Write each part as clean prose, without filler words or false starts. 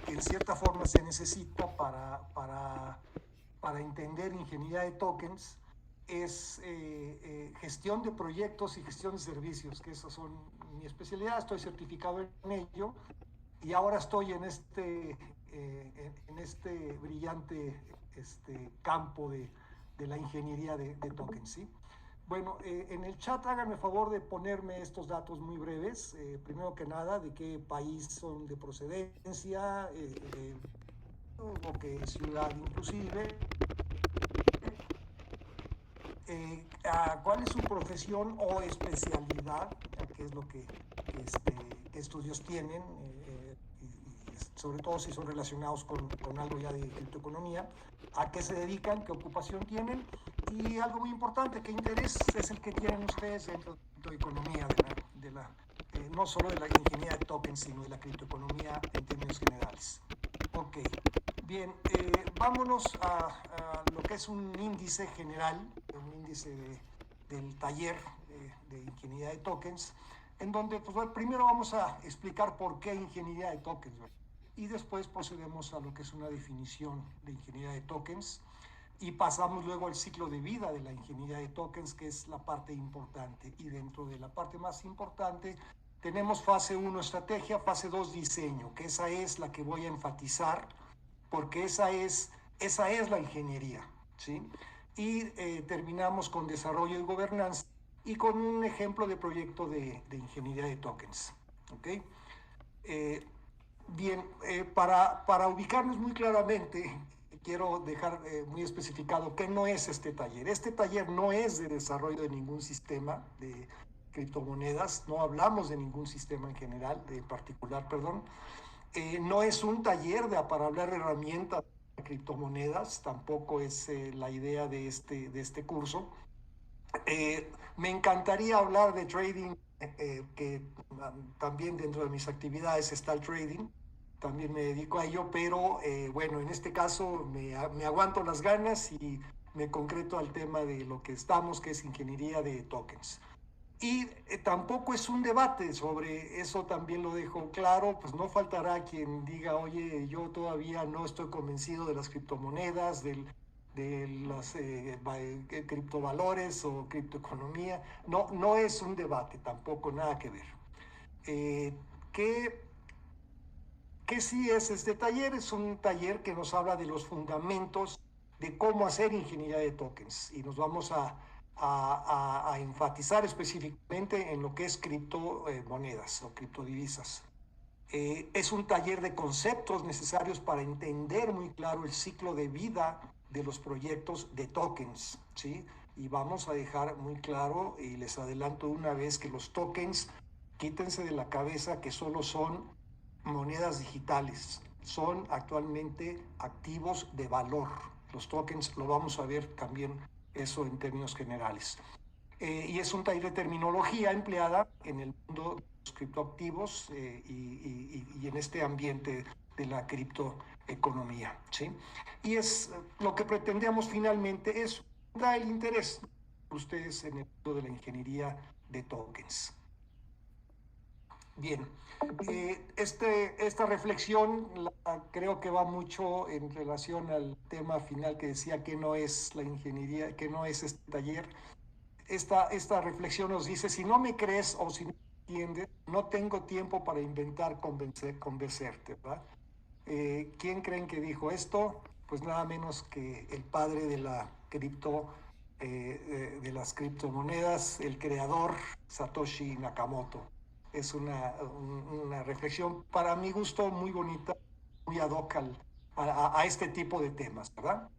que en cierta forma se necesita para entender ingeniería de tokens es gestión de proyectos y gestión de servicios, que esas son mi especialidad, estoy certificado en ello y ahora estoy en este brillante campo de la ingeniería de tokens, ¿sí? Bueno, en el chat háganme favor de ponerme estos datos muy breves. Primero que nada, de qué país son de procedencia, o qué ciudad inclusive. ¿Cuál es su profesión o especialidad? ¿Qué es lo que estudios tienen? Y sobre todo si son relacionados con algo ya de criptoeconomía. ¿A qué se dedican? ¿Qué ocupación tienen? Y algo muy importante, ¿qué interés es el que tienen ustedes dentro de economía, no solo de la ingeniería de tokens, sino de la criptoeconomía en términos generales? Ok, bien, vámonos a lo que es un índice general, un índice del taller de ingeniería de tokens, en donde pues, bueno, primero vamos a explicar por qué ingeniería de tokens, ¿verdad? Y después procedemos a lo que es una definición de ingeniería de tokens y pasamos luego al ciclo de vida de la ingeniería de tokens, que es la parte importante. Y dentro de la parte más importante tenemos fase 1 estrategia, fase 2 diseño, que esa es la que voy a enfatizar, porque esa es la ingeniería, ¿sí? Y terminamos con desarrollo y gobernanza y con un ejemplo de proyecto de ingeniería de tokens, ¿ok? Eh, Bien, para ubicarnos muy claramente, quiero dejar muy especificado que no es este taller. Este taller no es de desarrollo de ningún sistema de criptomonedas, no hablamos de ningún sistema en general, de particular, perdón. No es un taller para hablar de herramientas de criptomonedas, tampoco es la idea de este curso. Me encantaría hablar de trading, que también dentro de mis actividades está el trading, también me dedico a ello, pero bueno, en este caso me aguanto las ganas y me concreto al tema de lo que estamos, que es ingeniería de tokens. Y tampoco es un debate sobre eso, también lo dejo claro, pues no faltará quien diga, oye, yo todavía no estoy convencido de las criptomonedas, de los criptovalores o criptoeconomía. No, no es un debate, tampoco nada que ver. Eh, ¿qué, ¿Qué sí es este taller? Es un taller que nos habla de los fundamentos de cómo hacer ingeniería de tokens y nos vamos a enfatizar específicamente en lo que es criptomonedas o criptodivisas. Es un taller de conceptos necesarios para entender muy claro el ciclo de vida de los proyectos de tokens, ¿sí? Y vamos a dejar muy claro, y les adelanto una vez, que los tokens, quítense de la cabeza que solo son monedas digitales, son actualmente activos de valor. Los tokens lo vamos a ver también eso en términos generales. Y es un taller de terminología empleada en el mundo de los criptoactivos y en este ambiente de la criptoeconomía, ¿sí? Y es lo que pretendemos finalmente es dar el interés de ustedes en el mundo de la ingeniería de tokens. Bien, esta reflexión creo que va mucho en relación al tema final que decía que no es la ingeniería, que no es este taller. Esta reflexión nos dice, si no me crees o si no me entiendes, no tengo tiempo para inventar convencerte, ¿verdad? ¿Quién creen que dijo esto? Pues nada menos que el padre de la de las criptomonedas, el creador Satoshi Nakamoto. Es una reflexión para mi gusto muy bonita, muy ad hoc a este tipo de temas, ¿verdad?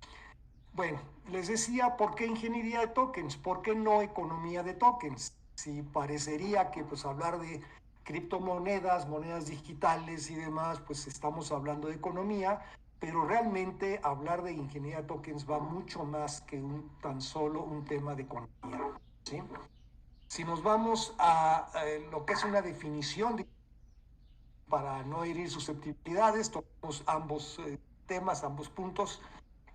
Bueno, les decía, ¿por qué ingeniería de tokens? ¿Por qué no economía de tokens? Si parecería que pues hablar de criptomonedas, monedas digitales y demás, pues estamos hablando de economía, pero realmente hablar de ingeniería de tokens va mucho más que tan solo un tema de economía, ¿sí? Si nos vamos a lo que es una definición para no herir susceptibilidades, tomamos ambos temas, ambos puntos,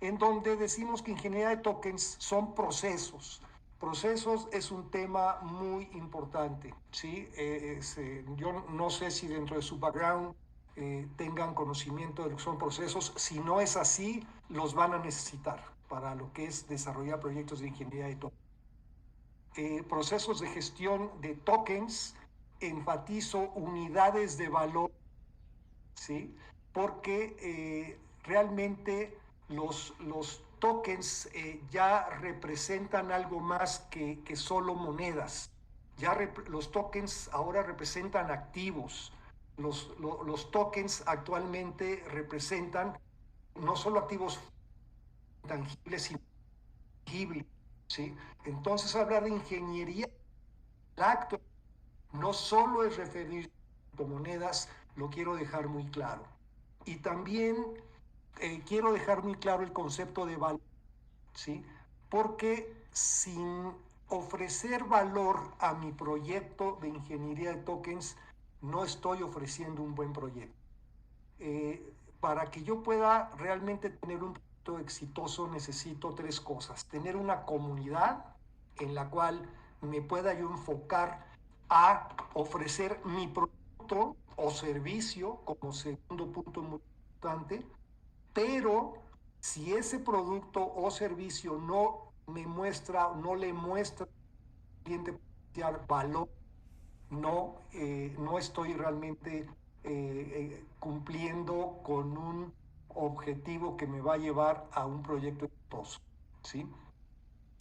en donde decimos que ingeniería de tokens son procesos. Procesos es un tema muy importante, ¿sí? Yo no sé si dentro de su background tengan conocimiento de lo que son procesos. Si no es así, los van a necesitar para lo que es desarrollar proyectos de ingeniería de tokens. Procesos de gestión de tokens, enfatizo unidades de valor, ¿sí? Porque realmente los tokens ya representan algo más que solo monedas. Los tokens ahora representan activos. Los tokens actualmente representan no solo activos tangibles, sino intangibles, ¿sí? Entonces, hablar de ingeniería acto no solo es referirse a monedas, lo quiero dejar muy claro. Y también quiero dejar muy claro el concepto de valor, ¿sí? Porque sin ofrecer valor a mi proyecto de ingeniería de tokens, no estoy ofreciendo un buen proyecto. Para que yo pueda realmente tener un proyecto exitoso, necesito tres cosas. Tener una comunidad en la cual me pueda yo enfocar a ofrecer mi producto o servicio como segundo punto muy importante, pero si ese producto o servicio no me muestra, no le muestra al cliente valor, no estoy realmente cumpliendo con un objetivo que me va a llevar a un proyecto exitoso, ¿sí?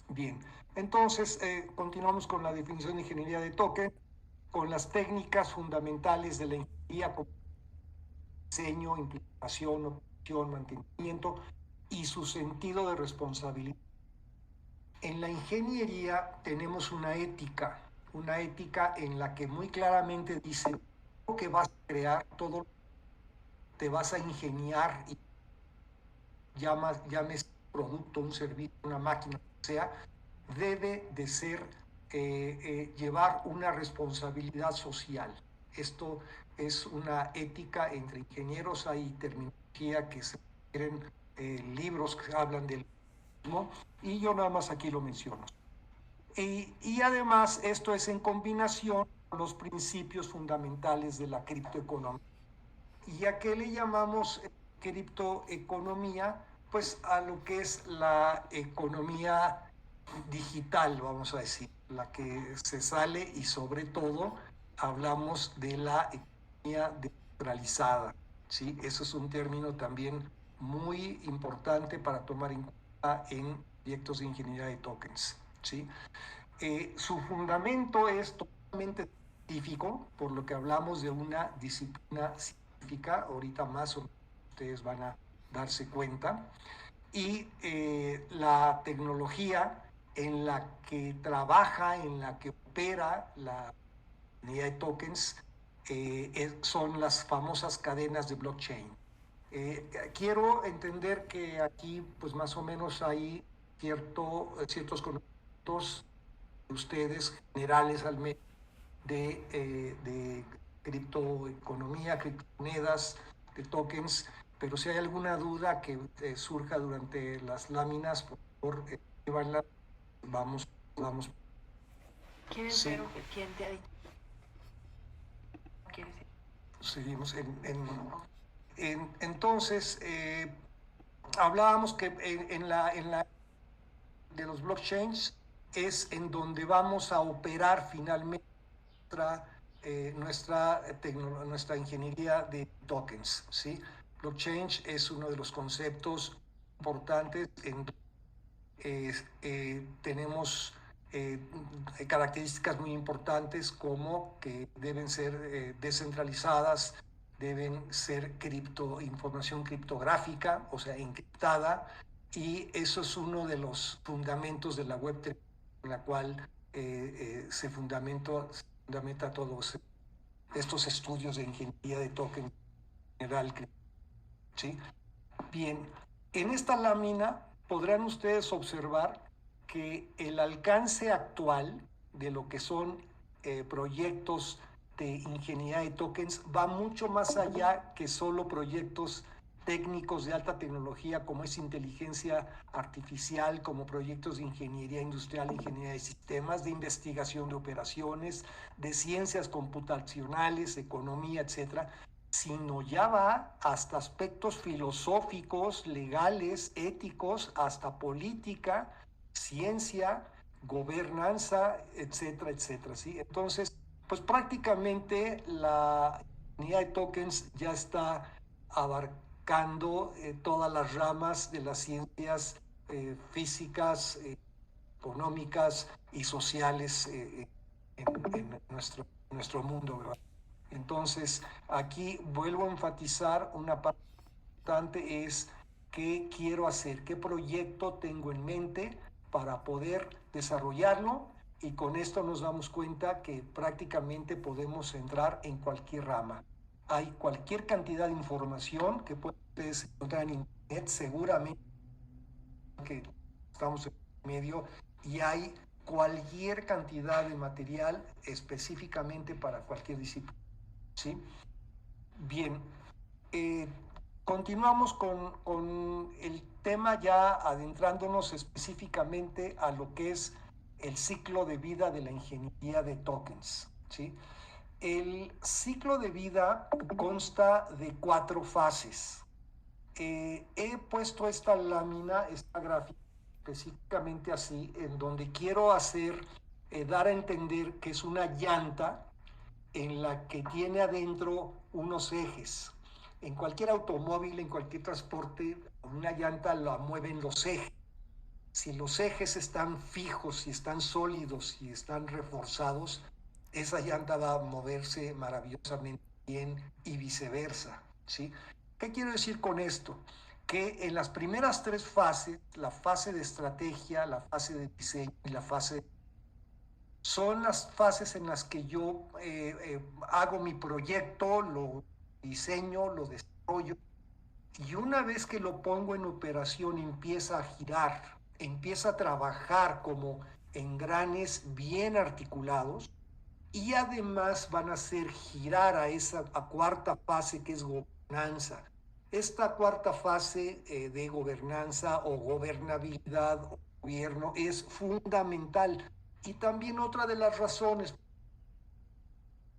Bien, entonces continuamos con la definición de ingeniería de token, con las técnicas fundamentales de la ingeniería como diseño, implementación, operación, mantenimiento y su sentido de responsabilidad. En la ingeniería tenemos una ética en la que muy claramente dice lo que vas a crear, todo te vas a ingeniar y llames producto, un servicio, una máquina, o sea, debe de ser llevar una responsabilidad social. Esto es una ética entre ingenieros, hay terminología que se refieren, libros que hablan del mismo, y yo nada más aquí lo menciono. Y además esto es en combinación con los principios fundamentales de la criptoeconomía. ¿Y a qué le llamamos criptoeconomía? Pues a lo que es la economía digital, vamos a decir, la que se sale, y sobre todo hablamos de la economía descentralizada, ¿sí? Eso es un término también muy importante para tomar en cuenta en proyectos de ingeniería de tokens, ¿sí? Su fundamento es totalmente científico, por lo que hablamos de una disciplina científica, ahorita más o menos ustedes van a darse cuenta, y la tecnología en la que trabaja, en la que opera la ingeniería de tokens, son las famosas cadenas de blockchain. Quiero entender que aquí pues más o menos hay ciertos conocimientos de ustedes generales al menos de criptoeconomía, criptomonedas, de tokens, pero si hay alguna duda que surja durante las láminas, por favor, vamos, vamos. ¿Quieres Sí. ver quién te ha dicho? ¿Quieres ir? Seguimos entonces, hablábamos que en la de los blockchains es en donde vamos a operar finalmente nuestra ingeniería de tokens, ¿sí? Blockchain es uno de los conceptos importantes en tenemos características muy importantes como que deben ser descentralizadas, deben ser información criptográfica, o sea, encriptada, y eso es uno de los fundamentos de la Web3, en la cual se fundamenta todos estos estudios de ingeniería de token general, ¿sí? Bien, en esta lámina podrán ustedes observar que el alcance actual de lo que son proyectos de ingeniería de tokens va mucho más allá que solo proyectos técnicos de alta tecnología como es inteligencia artificial, como proyectos de ingeniería industrial, ingeniería de sistemas, de investigación de operaciones, de ciencias computacionales, economía, etcétera, sino ya va hasta aspectos filosóficos, legales, éticos, hasta política, ciencia, gobernanza, etcétera, etcétera, ¿sí? Entonces, pues prácticamente la ingeniería de tokens ya está abarcando todas las ramas de las ciencias físicas, económicas y sociales en nuestro mundo, ¿verdad? Entonces, aquí vuelvo a enfatizar una parte importante es qué quiero hacer, qué proyecto tengo en mente para poder desarrollarlo, y con esto nos damos cuenta que prácticamente podemos entrar en cualquier rama. Hay cualquier cantidad de información que puedes encontrar en internet, seguramente que estamos en medio, y hay cualquier cantidad de material específicamente para cualquier disciplina, ¿sí? Bien, eh, continuamos con el tema, ya adentrándonos específicamente a lo que es el ciclo de vida de la ingeniería de tokens, ¿sí? El ciclo de vida consta de 4 fases. He puesto esta lámina, esta gráfica, específicamente así, en donde quiero dar a entender que es una llanta en la que tiene adentro unos ejes. En cualquier automóvil, en cualquier transporte, una llanta la mueven los ejes. Si los ejes están fijos, si están sólidos, si están reforzados, esa llanta va a moverse maravillosamente bien y viceversa, ¿sí? ¿Qué quiero decir con esto? Que en las primeras 3 fases, la fase de estrategia, la fase de diseño y la fase son las fases en las que yo hago mi proyecto, lo diseño, lo desarrollo, y una vez que lo pongo en operación empieza a girar, empieza a trabajar como engranes bien articulados, y además van a hacer girar a esa cuarta fase que es gobernanza. Esta cuarta fase de gobernanza o gobernabilidad o gobierno es fundamental, y también otra de las razones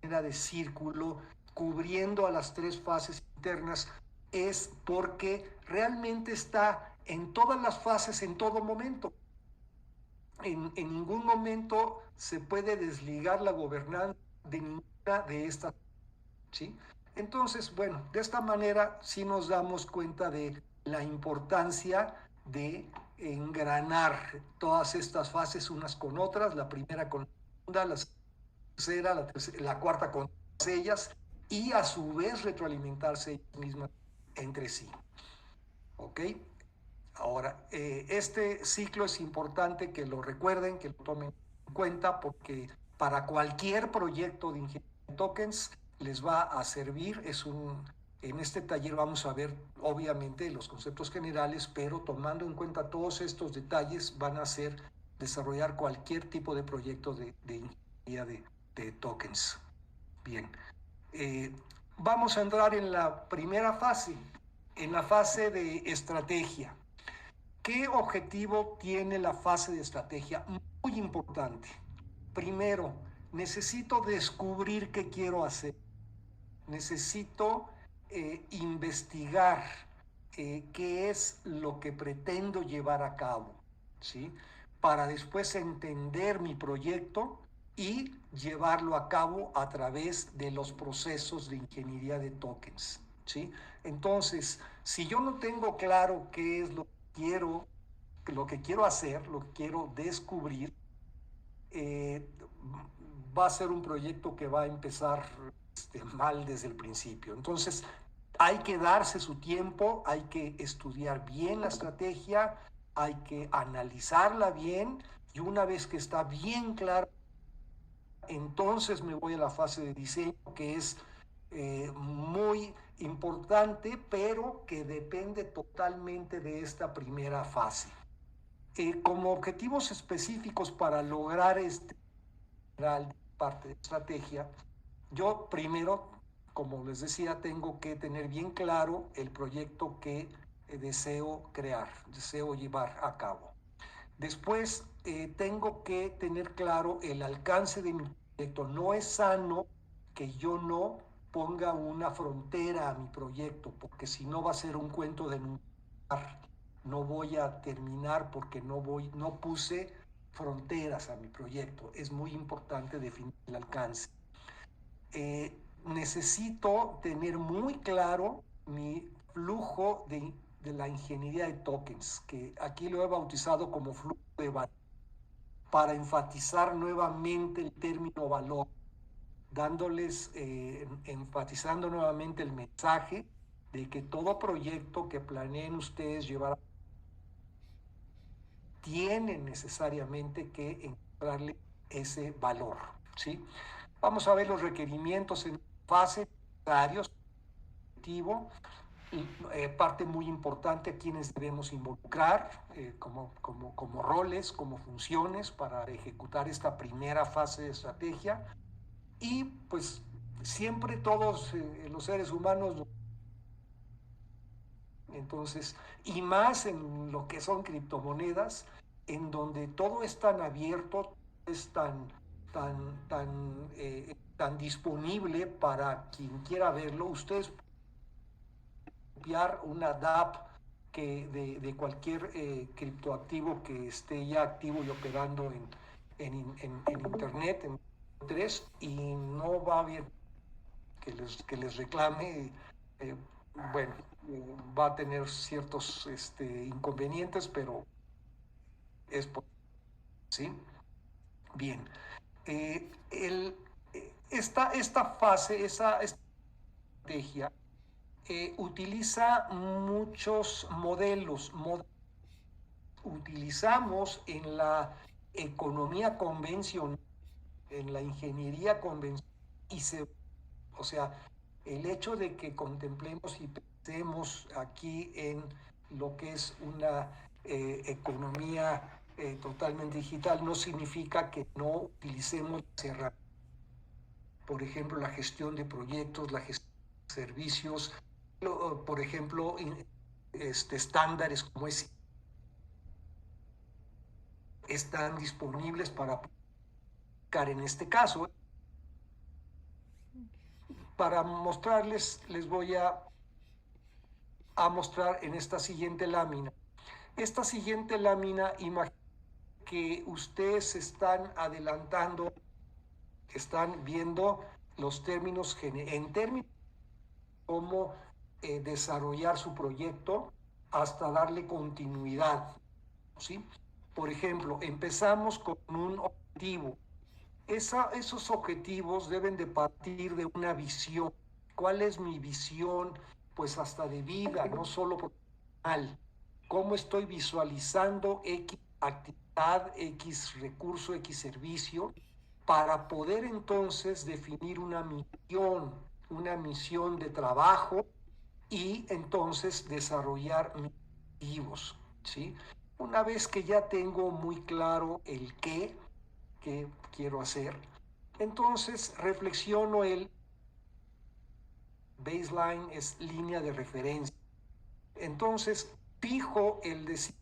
de círculo cubriendo a las 3 fases internas es porque realmente está en todas las fases en todo momento. En ningún momento se puede desligar la gobernanza de ninguna de estas, ¿sí? Entonces, bueno, de esta manera sí nos damos cuenta de la importancia de engranar todas estas fases unas con otras, la primera con la segunda, la tercera, la cuarta con todas ellas, y a su vez retroalimentarse ellas mismas entre sí. ¿Ok? Ahora, este ciclo es importante que lo recuerden, que lo tomen en cuenta, porque para cualquier proyecto de ingeniería de tokens les va a servir. En este taller vamos a ver, obviamente, los conceptos generales, pero tomando en cuenta todos estos detalles, van a hacer desarrollar cualquier tipo de proyecto de ingeniería de tokens. Bien, eh, vamos a entrar en la primera fase, en la fase de estrategia. ¿Qué objetivo tiene la fase de estrategia? Muy importante. Primero, necesito descubrir qué quiero hacer. Necesito investigar qué es lo que pretendo llevar a cabo, ¿sí? Para después entender mi proyecto y llevarlo a cabo a través de los procesos de ingeniería de tokens, ¿sí? Entonces, si yo no tengo claro qué es lo que quiero hacer, lo que quiero descubrir, eh, va a ser un proyecto que va a empezar mal desde el principio. Entonces, hay que darse su tiempo, hay que estudiar bien la estrategia, hay que analizarla bien, y una vez que está bien clara, entonces me voy a la fase de diseño, que es muy importante, pero que depende totalmente de esta primera fase. Como objetivos específicos para lograr parte de estrategia, yo primero, como les decía, tengo que tener bien claro el proyecto que deseo crear, deseo llevar a cabo. Después, tengo que tener claro el alcance de mi proyecto. No es sano que yo no ponga una frontera a mi proyecto, porque si no va a ser un cuento de nunca. No voy a terminar porque no puse fronteras a mi proyecto. Es muy importante definir el alcance. Necesito tener muy claro mi flujo de la ingeniería de tokens, que aquí lo he bautizado como flujo de valor, para enfatizar nuevamente el término valor, enfatizando nuevamente el mensaje de que todo proyecto que planeen ustedes llevar a tienen necesariamente que encontrarle ese valor, ¿sí? Vamos a ver los requerimientos en fase necesarios, parte muy importante a quienes debemos involucrar como roles, como funciones para ejecutar esta primera fase de estrategia. Y pues siempre todos los seres humanos, entonces, y más en lo que son criptomonedas, en donde todo es tan abierto, es tan disponible para quien quiera verlo. Ustedes copiar una DApp de cualquier criptoactivo que esté ya activo y operando en Internet, en 3, y no va a haber que les reclame. eh, bueno, va a tener ciertos inconvenientes, pero es por sí. Bien. Eh, el, esta fase, esa estrategia, utiliza muchos modelos. Utilizamos en la economía convencional, en la ingeniería convencional, o sea, el hecho de que contemplemos y pensemos aquí en lo que es una economía totalmente digital no significa que no utilicemos herramientas. Por ejemplo, la gestión de proyectos, la gestión de servicios, por ejemplo, estándares como están disponibles para aplicar en este caso. Para mostrarles, les voy a mostrar en esta siguiente lámina. Esta siguiente lámina, imaginen que ustedes están adelantando, están viendo los términos, en términos de cómo desarrollar su proyecto hasta darle continuidad, ¿sí? Por ejemplo, empezamos con un objetivo. Esos objetivos deben de partir de una visión. ¿Cuál es mi visión? Pues hasta de vida, no solo profesional. ¿Cómo estoy visualizando X actividad, X recurso, X servicio? Para poder entonces definir una misión de trabajo y entonces desarrollar mis objetivos, ¿sí? Una vez que ya tengo muy claro el qué quiero hacer, entonces reflexiono el baseline, es línea de referencia. Entonces fijo el decir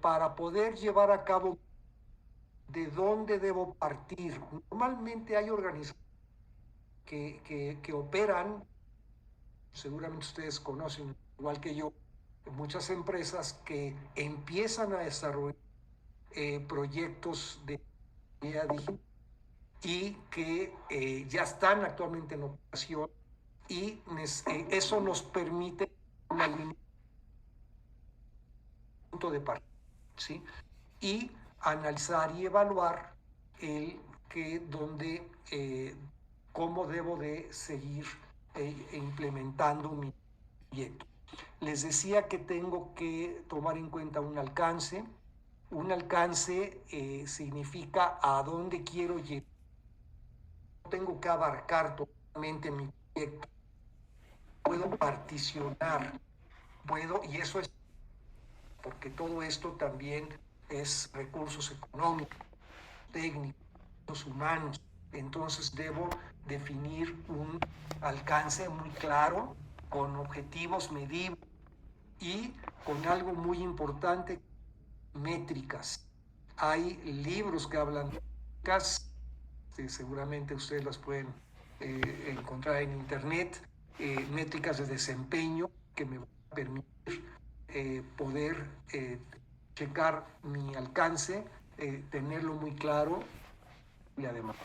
para poder llevar a cabo de dónde debo partir. Normalmente hay organizaciones que operan, seguramente ustedes conocen, igual que yo, muchas empresas que empiezan a desarrollar proyectos de ingeniería digital y que ya están actualmente en operación, y eso nos permite una línea de partida, ¿sí? Y analizar y evaluar cómo debo de seguir implementando mi proyecto. Les decía que tengo que tomar en cuenta un alcance. Un alcance significa a dónde quiero llegar. Tengo que abarcar totalmente mi proyecto. Puedo particionar, y eso es porque todo esto también es recursos económicos, técnicos, humanos. Entonces debo definir un alcance muy claro, con objetivos medibles y con algo muy importante, métricas. Hay libros que hablan de métricas, seguramente ustedes las pueden encontrar en internet, métricas de desempeño que me van a permitir poder checar mi alcance, tenerlo muy claro y además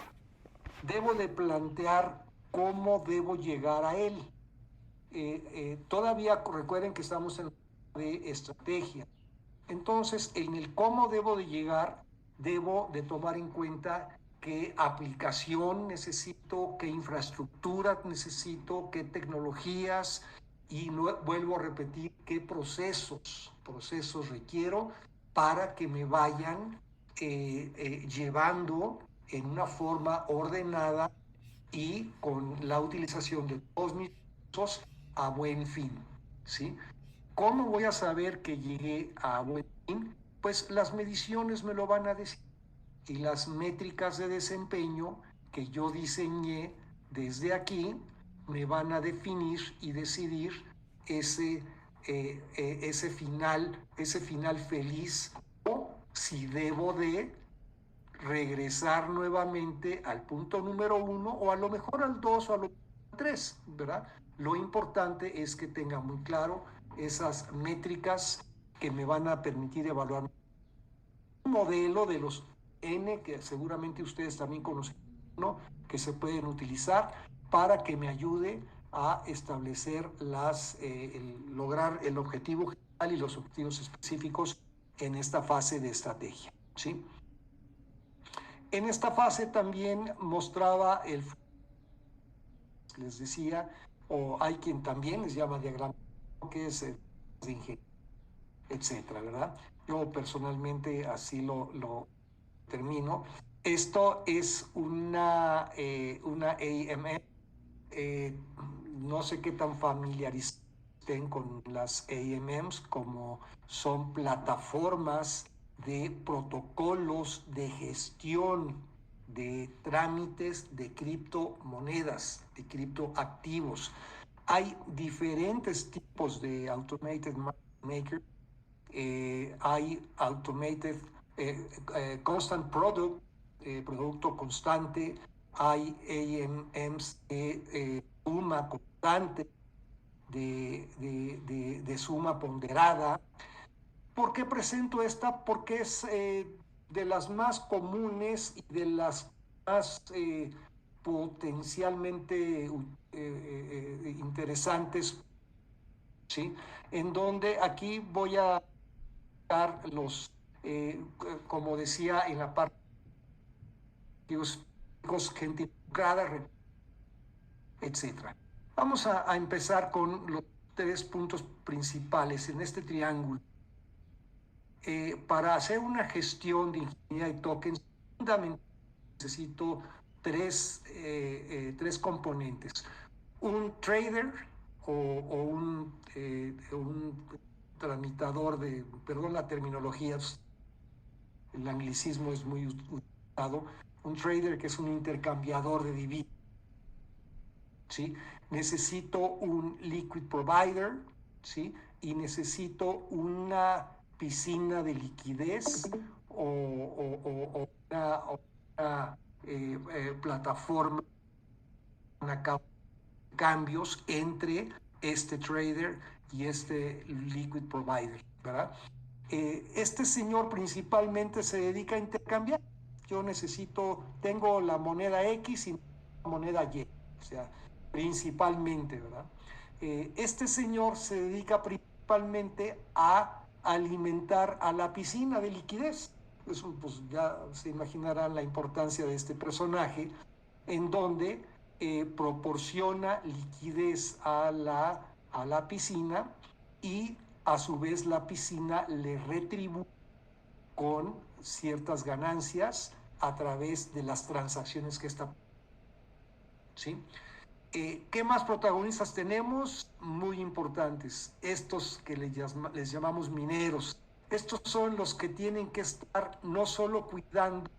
debo de plantear cómo debo llegar a él. Todavía recuerden que estamos en de estrategia. Entonces, en el cómo debo de llegar, debo de tomar en cuenta qué aplicación necesito, qué infraestructura necesito, qué tecnologías y vuelvo a repetir qué procesos requiero para que me vayan llevando en una forma ordenada y con la utilización de todos mis recursos a buen fin, ¿sí? ¿Cómo voy a saber que llegué a buen fin? Pues las mediciones me lo van a decir y las métricas de desempeño que yo diseñé desde aquí me van a definir y decidir ese, ese final feliz o si debo de regresar nuevamente al punto número 1 o a lo mejor al 2 o a lo mejor al 3, ¿verdad? Lo importante es que tenga muy claro esas métricas que me van a permitir evaluar un modelo de los N, que seguramente ustedes también conocen, ¿no? Que se pueden utilizar para que me ayude a establecer lograr el objetivo general y los objetivos específicos en esta fase de estrategia, ¿sí? En esta fase también mostraba les decía, o hay quien también les llama diagrama, que es de ingeniería, etcétera, ¿verdad? Yo personalmente así lo termino. Esto es una AMM. Eh, no sé qué tan familiarizados estén con las AMMs, como son plataformas de protocolos de gestión de trámites de criptomonedas, de criptoactivos. Hay diferentes tipos de automated maker. Hay automated constant product, producto constante. Hay AMMs de suma constante, de suma ponderada. ¿Por qué presento esta? Porque es de las más comunes y de las más potencialmente interesantes, ¿sí? En donde aquí voy a dar como decía en la parte de los gente involucrada, etcétera. Vamos a empezar con los 3 puntos principales en este triángulo. Para hacer una gestión de ingeniería de tokens, fundamentalmente necesito tres componentes. Un trader o un tramitador perdón la terminología, el anglicismo es muy utilizado, un trader que es un intercambiador de divisas, ¿sí? Necesito un liquid provider, ¿sí? Y necesito una piscina de liquidez o una plataforma, una cambios entre este trader y este liquid provider, ¿verdad? Este señor principalmente se dedica a intercambiar. Yo tengo la moneda X y la moneda Y, o sea, principalmente, ¿verdad? Este señor se dedica principalmente a alimentar a la piscina de liquidez. Eso, pues ya se imaginarán la importancia de este personaje, en donde proporciona liquidez a la piscina y a su vez la piscina le retribuye con ciertas ganancias a través de las transacciones que está. ¿Sí? ¿Qué más protagonistas tenemos? Muy importantes. Estos que les llamamos mineros. Estos son los que tienen que estar no solo cuidando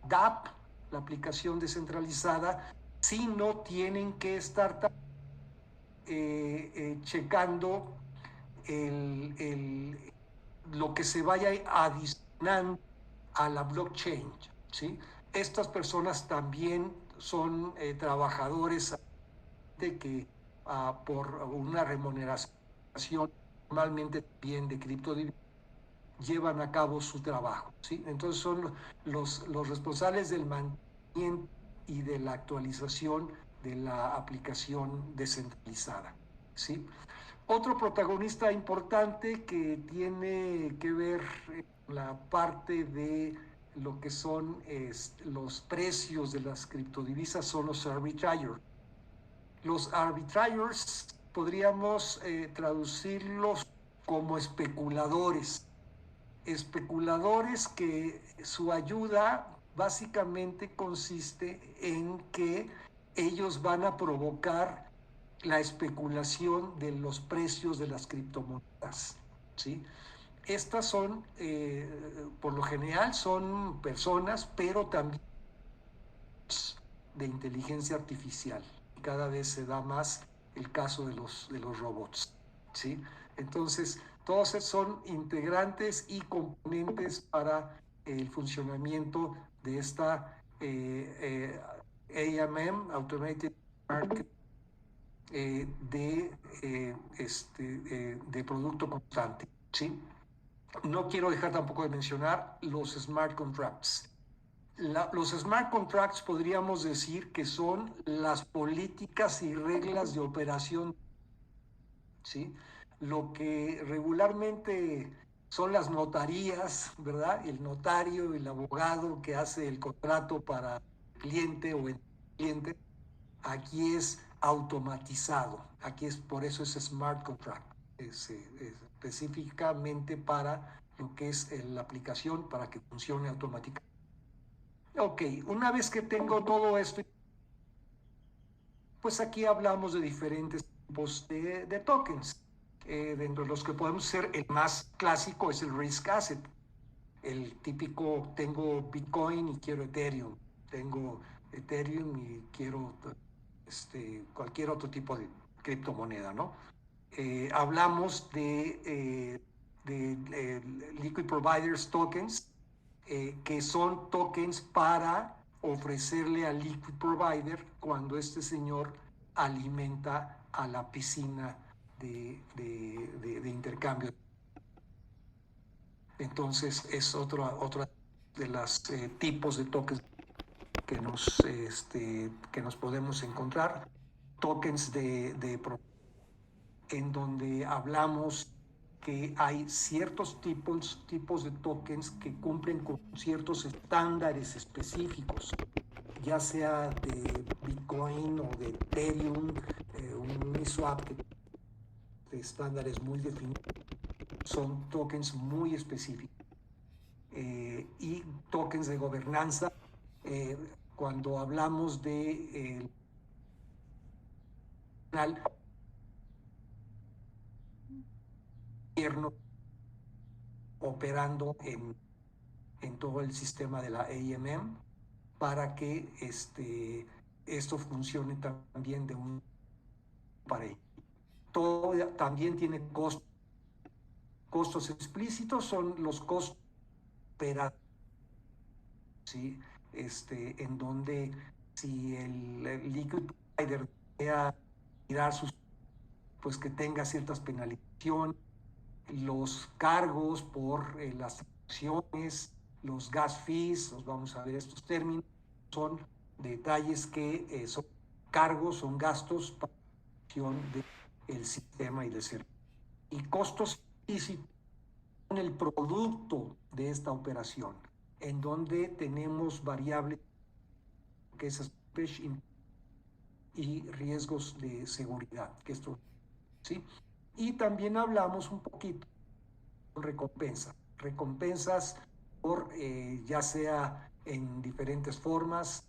DApp, la aplicación descentralizada, sino tienen que estar checando lo que se vaya adicionando a la blockchain, ¿sí? Estas personas también son trabajadores que por una remuneración normalmente bien de criptodivisas llevan a cabo su trabajo, ¿sí? Entonces son los responsables del mantenimiento y de la actualización de la aplicación descentralizada, ¿sí? Otro protagonista importante que tiene que ver con la parte de lo que son los precios de las criptodivisas son los arbitrageurs. Los arbitrageurs podríamos traducirlos como especuladores. Especuladores que su ayuda básicamente consiste en que ellos van a provocar la especulación de los precios de las criptomonedas, ¿sí? Estas son, por lo general, son personas, pero también de inteligencia artificial. Cada vez se da más el caso de los robots, ¿sí? Entonces, todos son integrantes y componentes para el funcionamiento de esta AMM, Automated Market, de producto constante, ¿sí? No quiero dejar tampoco de mencionar los smart contracts. Los smart contracts podríamos decir que son las políticas y reglas de operación, ¿sí? Lo que regularmente son las notarías, ¿verdad? El notario, el abogado que hace el contrato para el cliente o el cliente, aquí es automatizado, aquí es por eso es smart contract, es específicamente para lo que es la aplicación para que funcione automáticamente. Ok, una vez que tengo todo esto, pues aquí hablamos de diferentes tipos de tokens. Dentro de los que podemos ser, el más clásico es el risk asset. El típico, tengo Bitcoin y quiero Ethereum. Tengo Ethereum y quiero cualquier otro tipo de criptomoneda, ¿no? Hablamos de Liquid Providers Tokens, que son tokens para ofrecerle al liquid provider cuando este señor alimenta a la piscina de intercambio. Entonces es otra de los tipos de tokens que nos podemos encontrar. Tokens en donde hablamos que hay ciertos tipos de tokens que cumplen con ciertos estándares específicos, ya sea de Bitcoin o de Ethereum, un Uniswap, de estándares muy definidos, son tokens muy específicos. Y tokens de gobernanza, cuando hablamos de gobierno operando en todo el sistema de la AMM para que esto funcione también de un para ello. Todo también tiene costos. Costos explícitos son los costos operativos, ¿sí? En donde si el liquid provider desea tirar sus, pues que tenga ciertas penalizaciones, los cargos por las transacciones, los gas fees, los vamos a ver estos términos, son detalles que son cargos, son gastos para la gestión del sistema y del servicio. Y costos explícitos son el producto de esta operación, en donde tenemos variables que es y riesgos de seguridad, que esto, ¿sí? Y también hablamos un poquito de recompensas por ya sea en diferentes formas,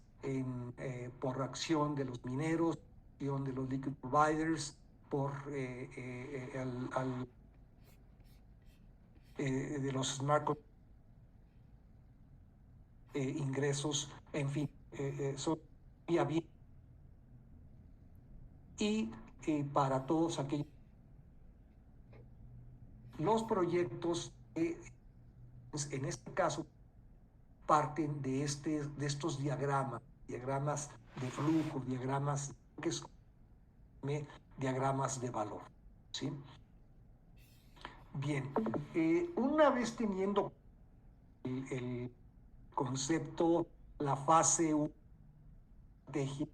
por acción de los mineros, acción de los liquid providers, por de los smart ingresos, en fin, son vía bien. Y para todos aquellos los proyectos en este caso parten de estos diagramas de flujo, diagramas, que es diagramas de valor, ¿sí? Bien, una vez teniendo el concepto, la fase 1 estrategia,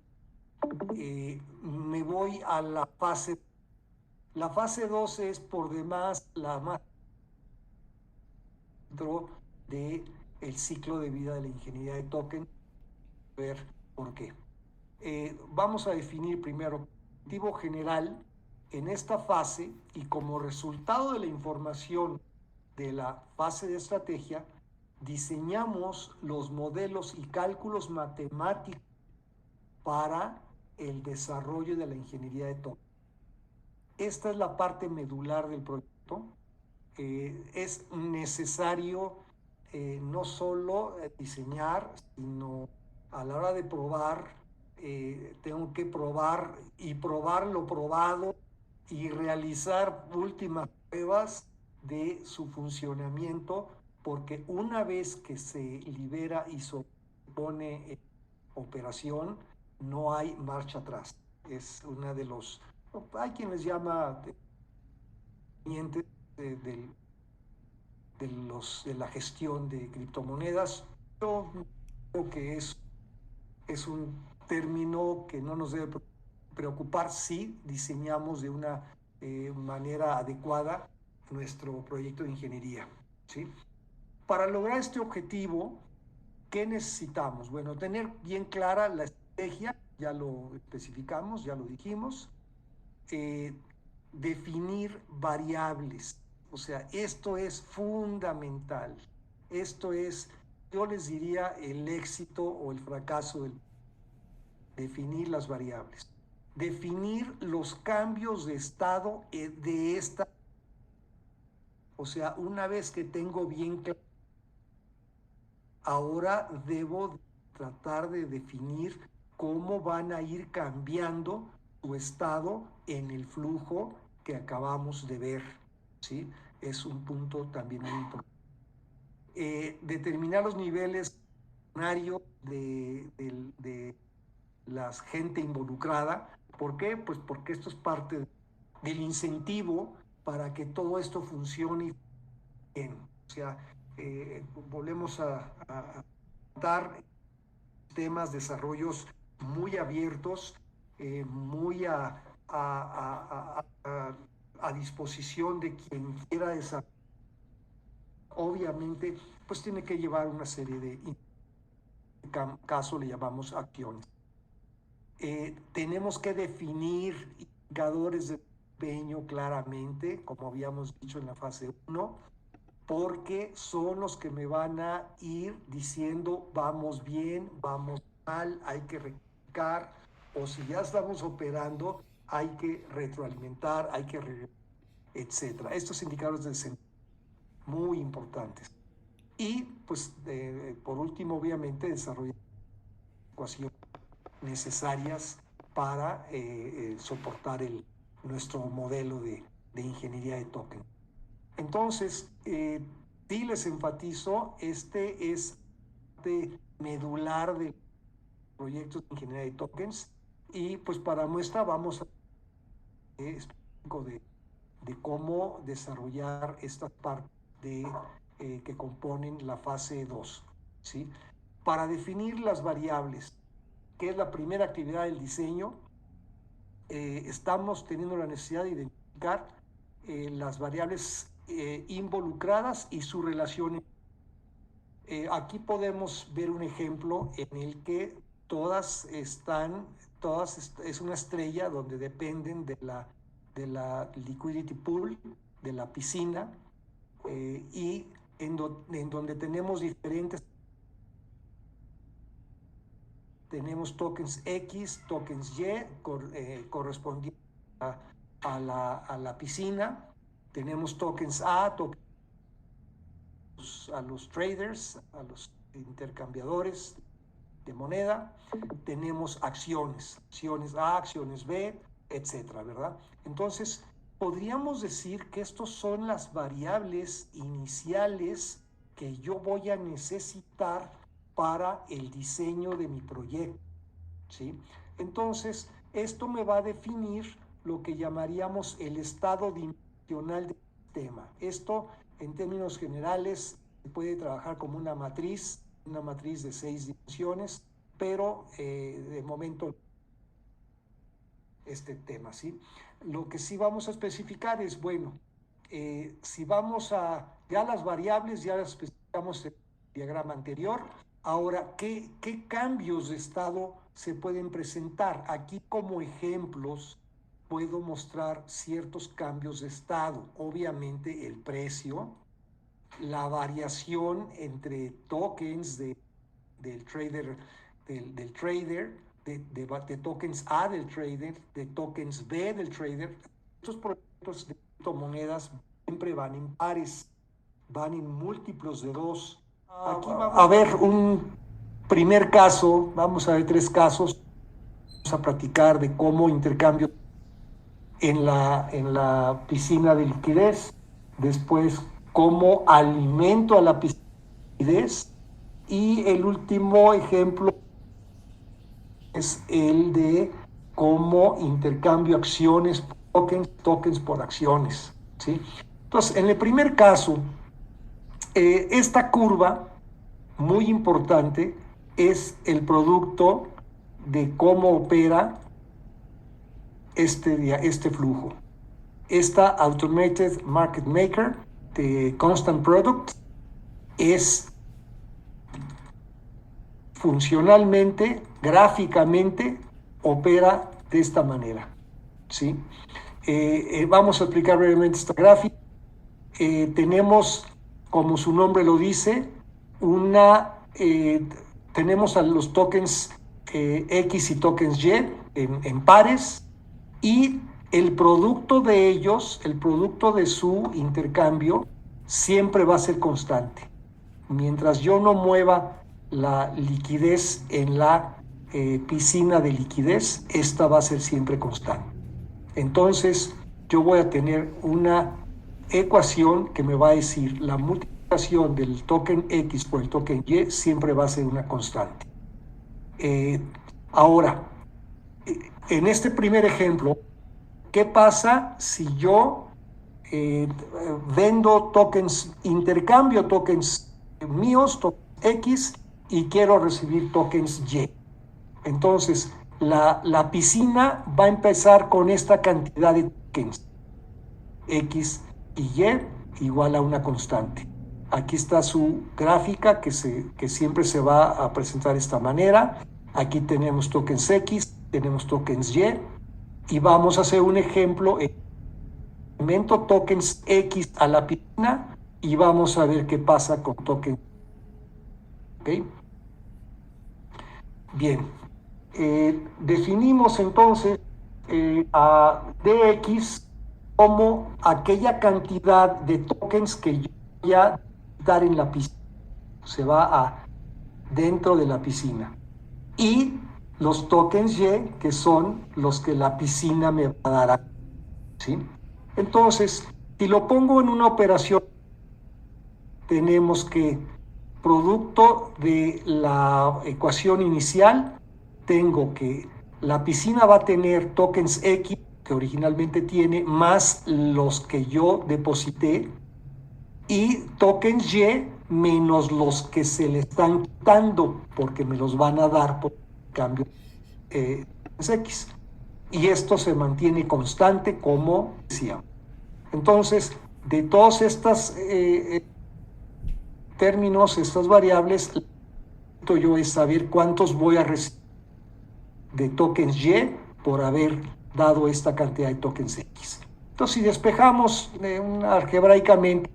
me voy a la fase. La fase 2 es por demás la más dentro de el ciclo de vida de la ingeniería de token. Ver por qué. Vamos a definir primero objetivo general en esta fase, y como resultado de la información de la fase de estrategia, diseñamos los modelos y cálculos matemáticos para el desarrollo de la ingeniería de token. Esta es la parte medular del proyecto. Es necesario no solo diseñar, sino a la hora de probar, tengo que probar y probar lo probado y realizar últimas pruebas de su funcionamiento, porque una vez que se libera y se pone en operación, no hay marcha atrás. Es una de los, hay quien les llama clientes de la gestión de criptomonedas. Yo creo que es un término que no nos debe preocupar si diseñamos de una manera adecuada nuestro proyecto de ingeniería, ¿sí? Para lograr este objetivo, ¿qué necesitamos? Bueno, tener bien clara la estrategia, ya lo especificamos, ya lo dijimos. Definir variables, o sea, esto es fundamental. Esto es, yo les diría, el éxito o el fracaso del definir las variables. Definir los cambios de estado de esta. O sea, una vez que tengo bien claro, ahora debo tratar de definir cómo van a ir cambiando su estado en el flujo que acabamos de ver, ¿sí? Es un punto también muy importante. Determinar los niveles de la gente involucrada. ¿Por qué? Pues porque esto es parte del incentivo para que todo esto funcione bien. O sea, volvemos a dar temas, desarrollos muy abiertos, muy a disposición de quien quiera desarrollar. Obviamente, pues tiene que llevar una serie de, en caso le llamamos acciones. Tenemos que definir indicadores de desempeño claramente, como habíamos dicho en la fase 1, porque son los que me van a ir diciendo vamos bien, vamos mal, hay que rectificar, o si ya estamos operando, hay que retroalimentar, hay que etcétera. Estos indicadores de desempeño muy importantes. Y pues por último, obviamente, desarrollar ecuaciones necesarias para soportar nuestro modelo de ingeniería de token. Entonces, sí les enfatizo, este es parte medular de proyectos de ingeniería de tokens, y pues para muestra vamos a de cómo desarrollar estas partes que componen la fase 2, ¿sí? Para definir las variables, que es la primera actividad del diseño, estamos teniendo la necesidad de identificar las variables involucradas y su relación. Aquí podemos ver un ejemplo en el que todas es una estrella donde dependen de la liquidity pool, de la piscina, y en donde tenemos diferentes. Tenemos tokens X, tokens Y, correspondientes a la piscina. Tenemos tokens A, a los traders, a los intercambiadores de moneda. Tenemos acciones A, acciones B, etcétera, ¿verdad? Entonces, podríamos decir que estos son las variables iniciales que yo voy a necesitar para el diseño de mi proyecto. ¿sí? Entonces, esto me va a definir lo que llamaríamos el estado dimensional del sistema. Esto, en términos generales, se puede trabajar como una matriz de 6 dimensiones, pero de momento este tema, ¿sí? Lo que sí vamos a especificar es, bueno, si vamos a, ya las variables, ya las especificamos en el diagrama anterior, ahora, ¿qué cambios de estado se pueden presentar? Aquí como ejemplos puedo mostrar ciertos cambios de estado, obviamente el precio, la variación entre tokens del trader, del trader, de tokens A del trader, de tokens B del trader. Estos proyectos de criptomonedas siempre van en pares, van en múltiplos de 2. Aquí vamos a ver un primer caso, vamos a ver 3 casos, vamos a platicar de cómo intercambio en la piscina de liquidez, después cómo alimento a la piscina de liquidez, y el último ejemplo es el de cómo intercambio acciones por tokens por acciones, ¿sí? Entonces, en el primer caso, esta curva, muy importante, es el producto de cómo opera este flujo. Esta Automated Market Maker de Constant Product es funcionalmente, gráficamente, opera de esta manera, ¿sí? Vamos a explicar brevemente esta gráfica. Tenemos, como su nombre lo dice, tenemos a los tokens X y tokens Y en pares, y el producto de ellos, el producto de su intercambio, siempre va a ser constante. Mientras yo no mueva la liquidez en la piscina de liquidez, esta va a ser siempre constante. Entonces, yo voy a tener una ecuación que me va a decir la multiplicación del token X por el token Y siempre va a ser una constante. Ahora, en este primer ejemplo, ¿qué pasa si yo vendo tokens, intercambio tokens míos, tokens X, y quiero recibir tokens Y? Entonces, la piscina va a empezar con esta cantidad de tokens X y Y igual a una constante. Aquí está su gráfica que siempre se va a presentar de esta manera. Aquí tenemos tokens X, tenemos tokens Y, y vamos a hacer un ejemplo. Aumento tokens X a la piscina y vamos a ver qué pasa con tokens. ¿Ok? Bien. Definimos entonces a DX como aquella cantidad de tokens que yo voy a dar en la piscina. Se va dentro de la piscina. Y los tokens Y, que son los que la piscina me va a dar, ¿sí? Entonces, si lo pongo en una operación, tenemos que, producto de la ecuación inicial, tengo que la piscina va a tener tokens X, que originalmente tiene, más los que yo deposité, y tokens Y menos los que se le están quitando, porque me los van a dar por cambio X. Y esto se mantiene constante, como decíamos. Entonces, de todos estos términos, estas variables, yo es saber cuántos voy a recibir de tokens Y por haber dado esta cantidad de tokens X. Entonces, si despejamos algebraicamente,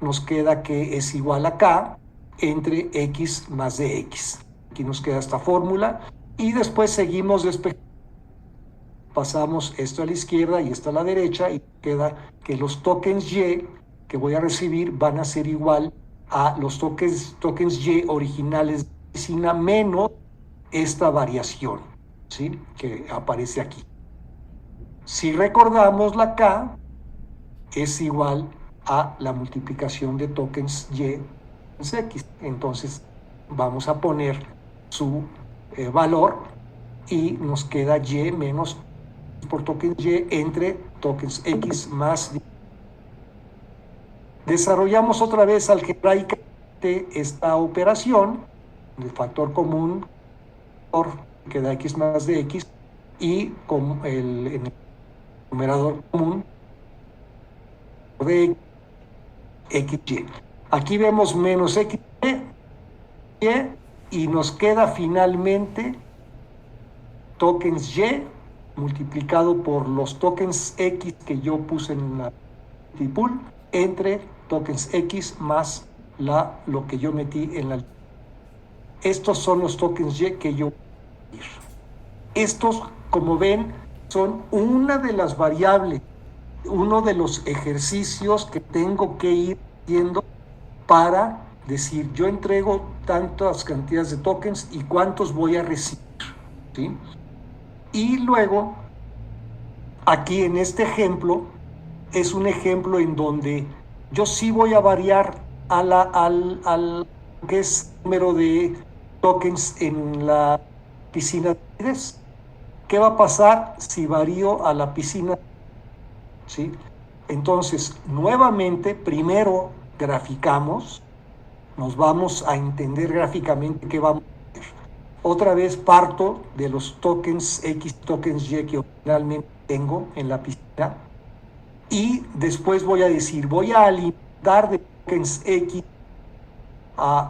nos queda que es igual a K entre X más DX. Aquí nos queda esta fórmula y después seguimos despejando. Pasamos esto a la izquierda y esto a la derecha y queda que los tokens Y que voy a recibir van a ser igual a los tokens Y originales de la piscina menos esta variación, ¿sí?, que aparece aquí. Si recordamos, la K es igual a la multiplicación de tokens Y X. Entonces vamos a poner su valor, y nos queda Y menos por tokens Y entre tokens X más. Desarrollamos otra vez algebraicamente esta operación, el factor común queda X más de X, y con en el numerador común de XY. Aquí vemos menos XY y nos queda finalmente tokens Y multiplicado por los tokens X que yo puse en la pool entre tokens X más lo que yo metí en la. Estos son los tokens Y que yo. Estos, como ven, son una de las variables, uno de los ejercicios que tengo que ir haciendo para decir, yo entrego tantas cantidades de tokens y cuántos voy a recibir, ¿sí? Y luego, aquí en este ejemplo, es un ejemplo en donde yo sí voy a variar al que es número de tokens en la piscina de liquidez. ¿Qué va a pasar si varío a la piscina? ¿Sí? Entonces, nuevamente, primero graficamos, nos vamos a entender gráficamente qué vamos a hacer. Otra vez parto de los tokens X, tokens Y que originalmente tengo en la piscina, y después voy a decir, voy a alimentar de tokens X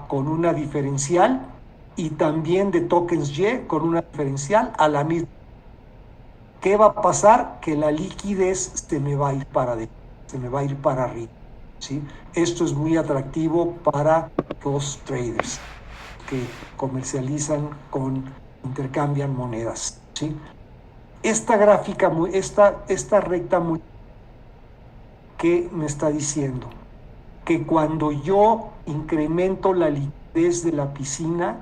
con una diferencial y también de tokens Y con una diferencial a la misma. ¿Qué va a pasar? Que la liquidez se me va a ir para arriba, ¿sí? Esto es muy atractivo para los traders que comercializan intercambian monedas, ¿sí? Esta gráfica, esta recta muy, ¿qué me está diciendo? Que cuando yo incremento la liquidez de la piscina,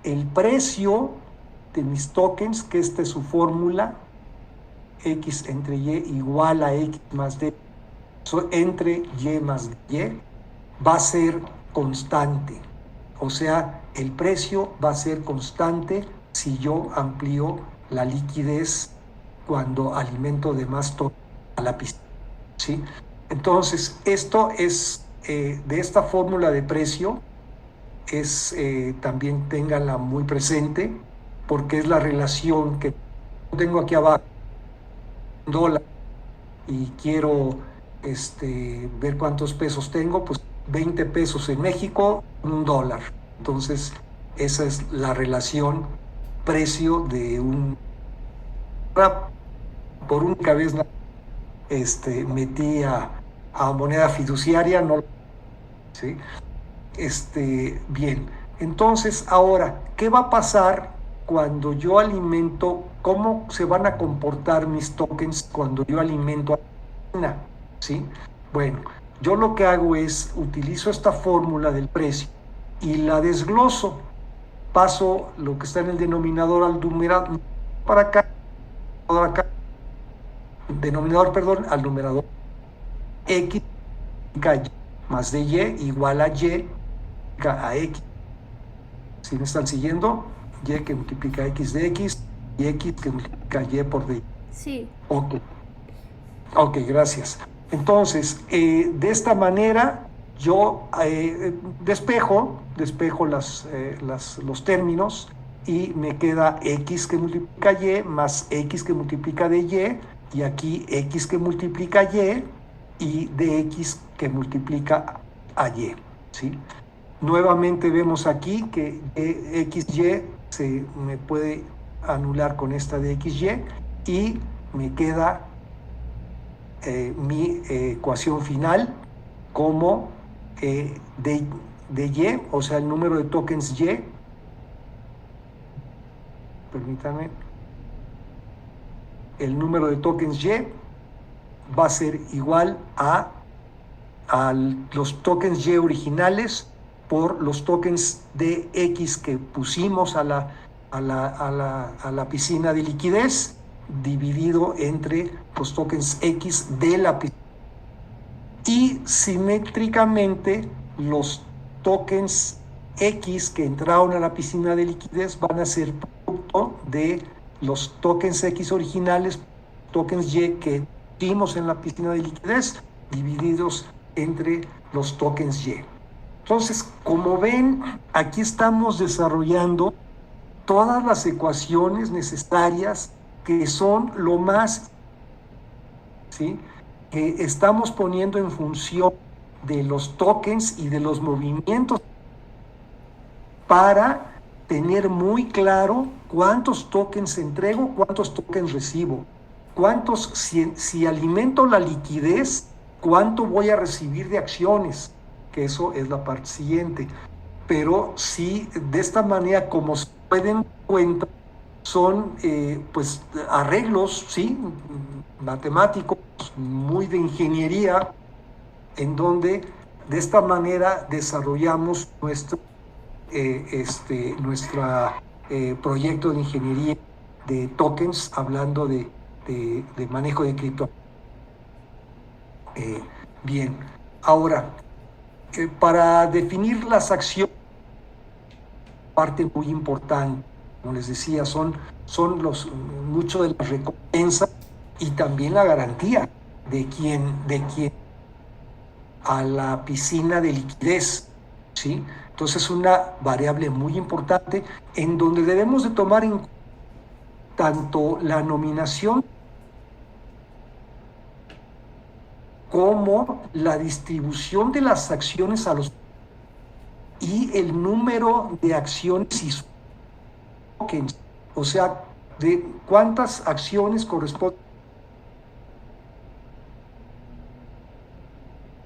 el precio de mis tokens, que esta es su fórmula, X entre Y igual a X más D entre Y más Y, va a ser constante. O sea, el precio va a ser constante si yo amplío la liquidez cuando alimento de más tokens a la piscina, ¿sí? Entonces, esto es, de esta fórmula de precio, también ténganla muy presente, porque es la relación que tengo aquí abajo, $1, y quiero ver cuántos pesos tengo, pues 20 pesos en México, $1. Entonces, esa es la relación precio de por única vez metí a moneda fiduciaria, no, ¿sí? Bien, entonces ahora, ¿qué va a pasar cuando yo alimento? ¿Cómo se van a comportar mis tokens cuando yo alimento a la piscina? ¿Sí? Bueno, yo lo que hago es, utilizo esta fórmula del precio y la desgloso, paso lo que está en el denominador al numerador, para acá, denominador, al numerador. X más de Y igual a Y a X. ¿Sí me están siguiendo? Y que multiplica X de X y X que multiplica Y por D. Sí. Ok, gracias. Entonces, de esta manera yo despejo los términos y me queda X que multiplica Y más X que multiplica DY, y aquí X que multiplica y DX que multiplica a Y, ¿sí? Nuevamente vemos aquí que XY se me puede anular con esta de XY y me queda mi ecuación final como de Y, o sea, el número de tokens Y, permítanme, el número de tokens Y va a ser igual a los tokens Y originales por los tokens de X que pusimos a la piscina de liquidez, dividido entre los tokens X de la piscina. Y simétricamente los tokens X que entraron a la piscina de liquidez van a ser de los tokens X originales, tokens Y que dimos en la piscina de liquidez, divididos entre los tokens Y. Entonces, como ven, aquí estamos desarrollando todas las ecuaciones necesarias que son lo más, ¿sí?, que estamos poniendo en función de los tokens y de los movimientos para tener muy claro cuántos tokens entrego, cuántos tokens recibo, cuántos, si alimento la liquidez, cuánto voy a recibir de acciones, que eso es la parte siguiente. Pero sí, de esta manera, como se pueden dar cuenta, son pues arreglos, ¿sí?, matemáticos, muy de ingeniería, en donde de esta manera desarrollamos nuestro proyecto de ingeniería de tokens, hablando de manejo de cripto. Bien, ahora, para definir las acciones, parte muy importante, como les decía, son mucho de la recompensa y también la garantía de quien a la piscina de liquidez, ¿sí? Entonces, una variable muy importante en donde debemos de tomar en cuenta tanto la nominación como la distribución de las acciones a los y el número de acciones y tokens, o sea, de cuántas acciones corresponden,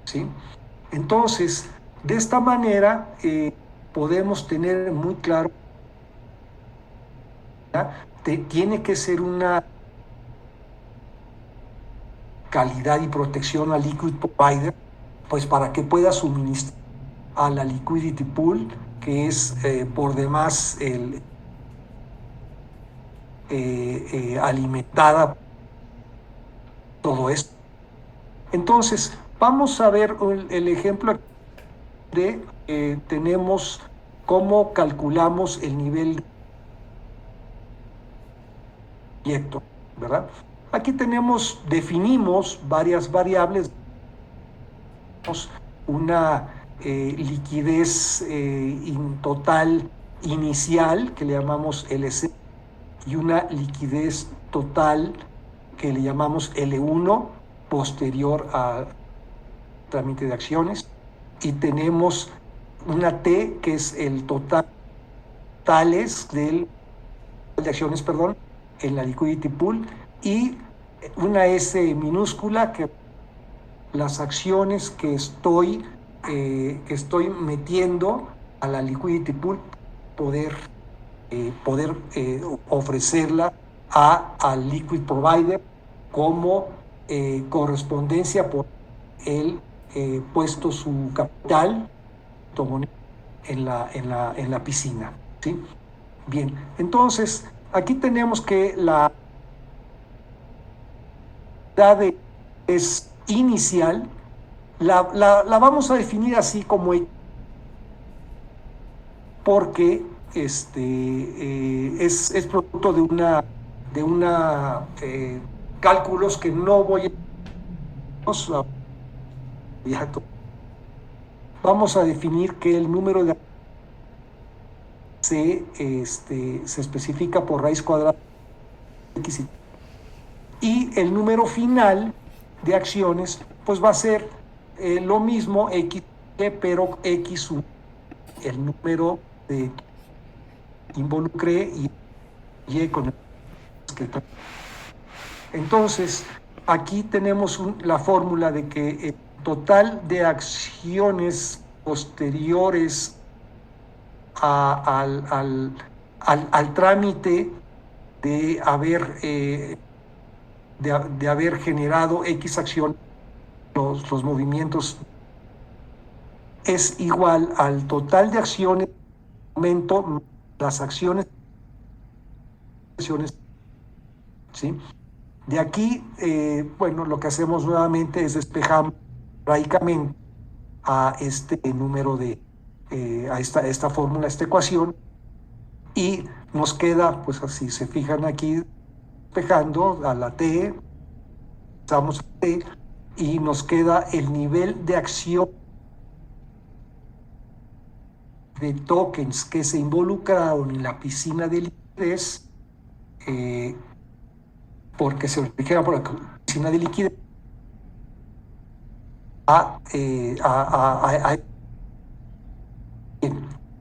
¿sí? Entonces, de esta manera podemos tener muy claro, tiene que ser una calidad y protección al liquid provider, pues para que pueda suministrar a la liquidity pool, que es por demás alimentada todo esto. Entonces, vamos a ver el ejemplo de tenemos cómo calculamos el nivel de proyecto, ¿verdad? Aquí definimos varias variables, una liquidez total inicial, que le llamamos LC, y una liquidez total que le llamamos L1, posterior al trámite de acciones, y tenemos una T, que es el total de acciones, perdón, en la liquidity pool, y una S minúscula, que las acciones que estoy metiendo a la liquidity pool, poder ofrecerla al liquid provider como correspondencia por él puesto su capital en la piscina, ¿sí? Bien, entonces aquí tenemos que la edad es inicial, la vamos a definir así como porque es producto de una cálculos que no voy a... Vamos a definir que el número de se especifica por raíz cuadrada de x, y el número final de acciones pues va a ser lo mismo, x, pero x1, el número de involucré, y con el que... Entonces, aquí tenemos la fórmula de que el total de acciones posteriores al trámite de haber generado X acción, los movimientos, es igual al total de acciones, momento, las acciones, ¿sí? De aquí, bueno, lo que hacemos nuevamente es despejar radicalmente a este número a esta fórmula, esta ecuación, y nos queda, pues así se fijan aquí, despejando a la T, pasamos a T, y nos queda el nivel de acción de tokens que se involucraron en la piscina de liquidez, porque se originaba por la piscina de liquidez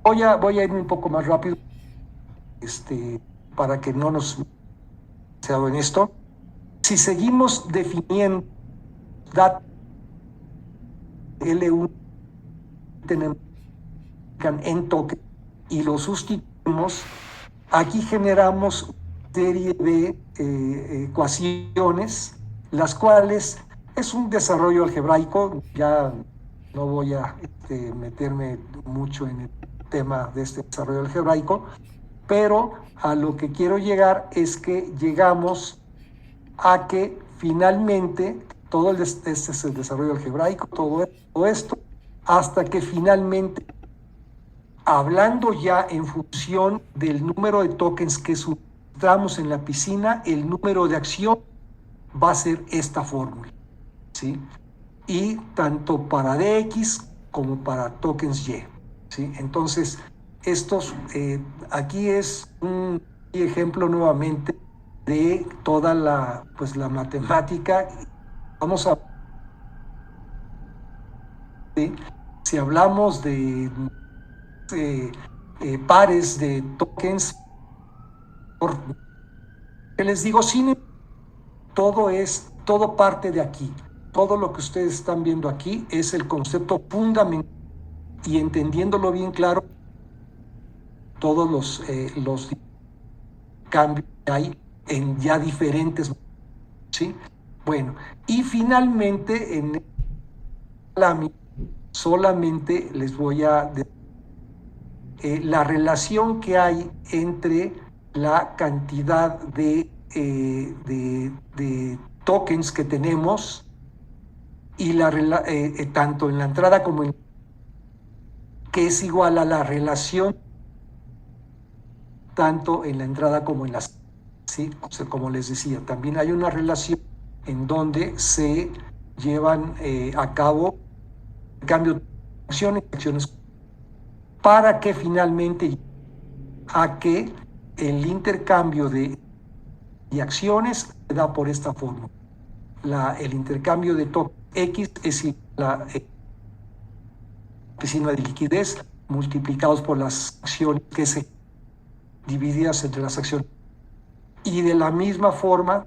voy a irme un poco más rápido, para que no nos sea en esto. Si seguimos definiendo datos L1 tenemos en token y lo sustituimos, aquí generamos una serie de ecuaciones, las cuales es un desarrollo algebraico. Ya no voy a meterme mucho en el tema de este desarrollo algebraico, pero a lo que quiero llegar es que llegamos a que finalmente todo este es el desarrollo algebraico, todo esto, hasta que finalmente, hablando ya en función del número de tokens que suministramos en la piscina, el número de acción va a ser esta fórmula, ¿sí? Y tanto para DX como para tokens Y, ¿sí? Entonces, aquí es un ejemplo nuevamente de toda la matemática. Vamos a, ¿sí? Si hablamos de pares de tokens, que les digo, todo parte de aquí. Todo lo que ustedes están viendo aquí es el concepto fundamental, y entendiéndolo bien claro, todos los cambios que hay en ya diferentes, ¿sí? Bueno, y finalmente en lámina solamente les voy a decir la relación que hay entre la cantidad de tokens que tenemos y tanto en la entrada como en, que es igual a la relación tanto en la entrada como en las, ¿sí? O sea, como les decía, también hay una relación en donde se llevan a cabo cambios de acciones para que finalmente a que el intercambio de acciones se da por esta forma. El intercambio de token X es la piscina de liquidez multiplicados por las acciones que se divididas entre las acciones. Y de la misma forma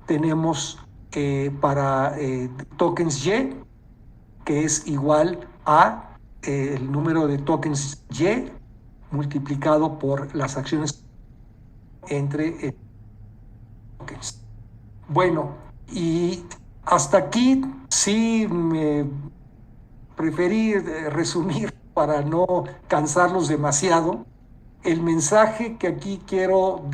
tenemos para tokens Y, que es igual a el número de tokens Y multiplicado por las acciones entre tokens. Bueno, y hasta aquí sí me preferí resumir para no cansarlos demasiado. El mensaje que aquí quiero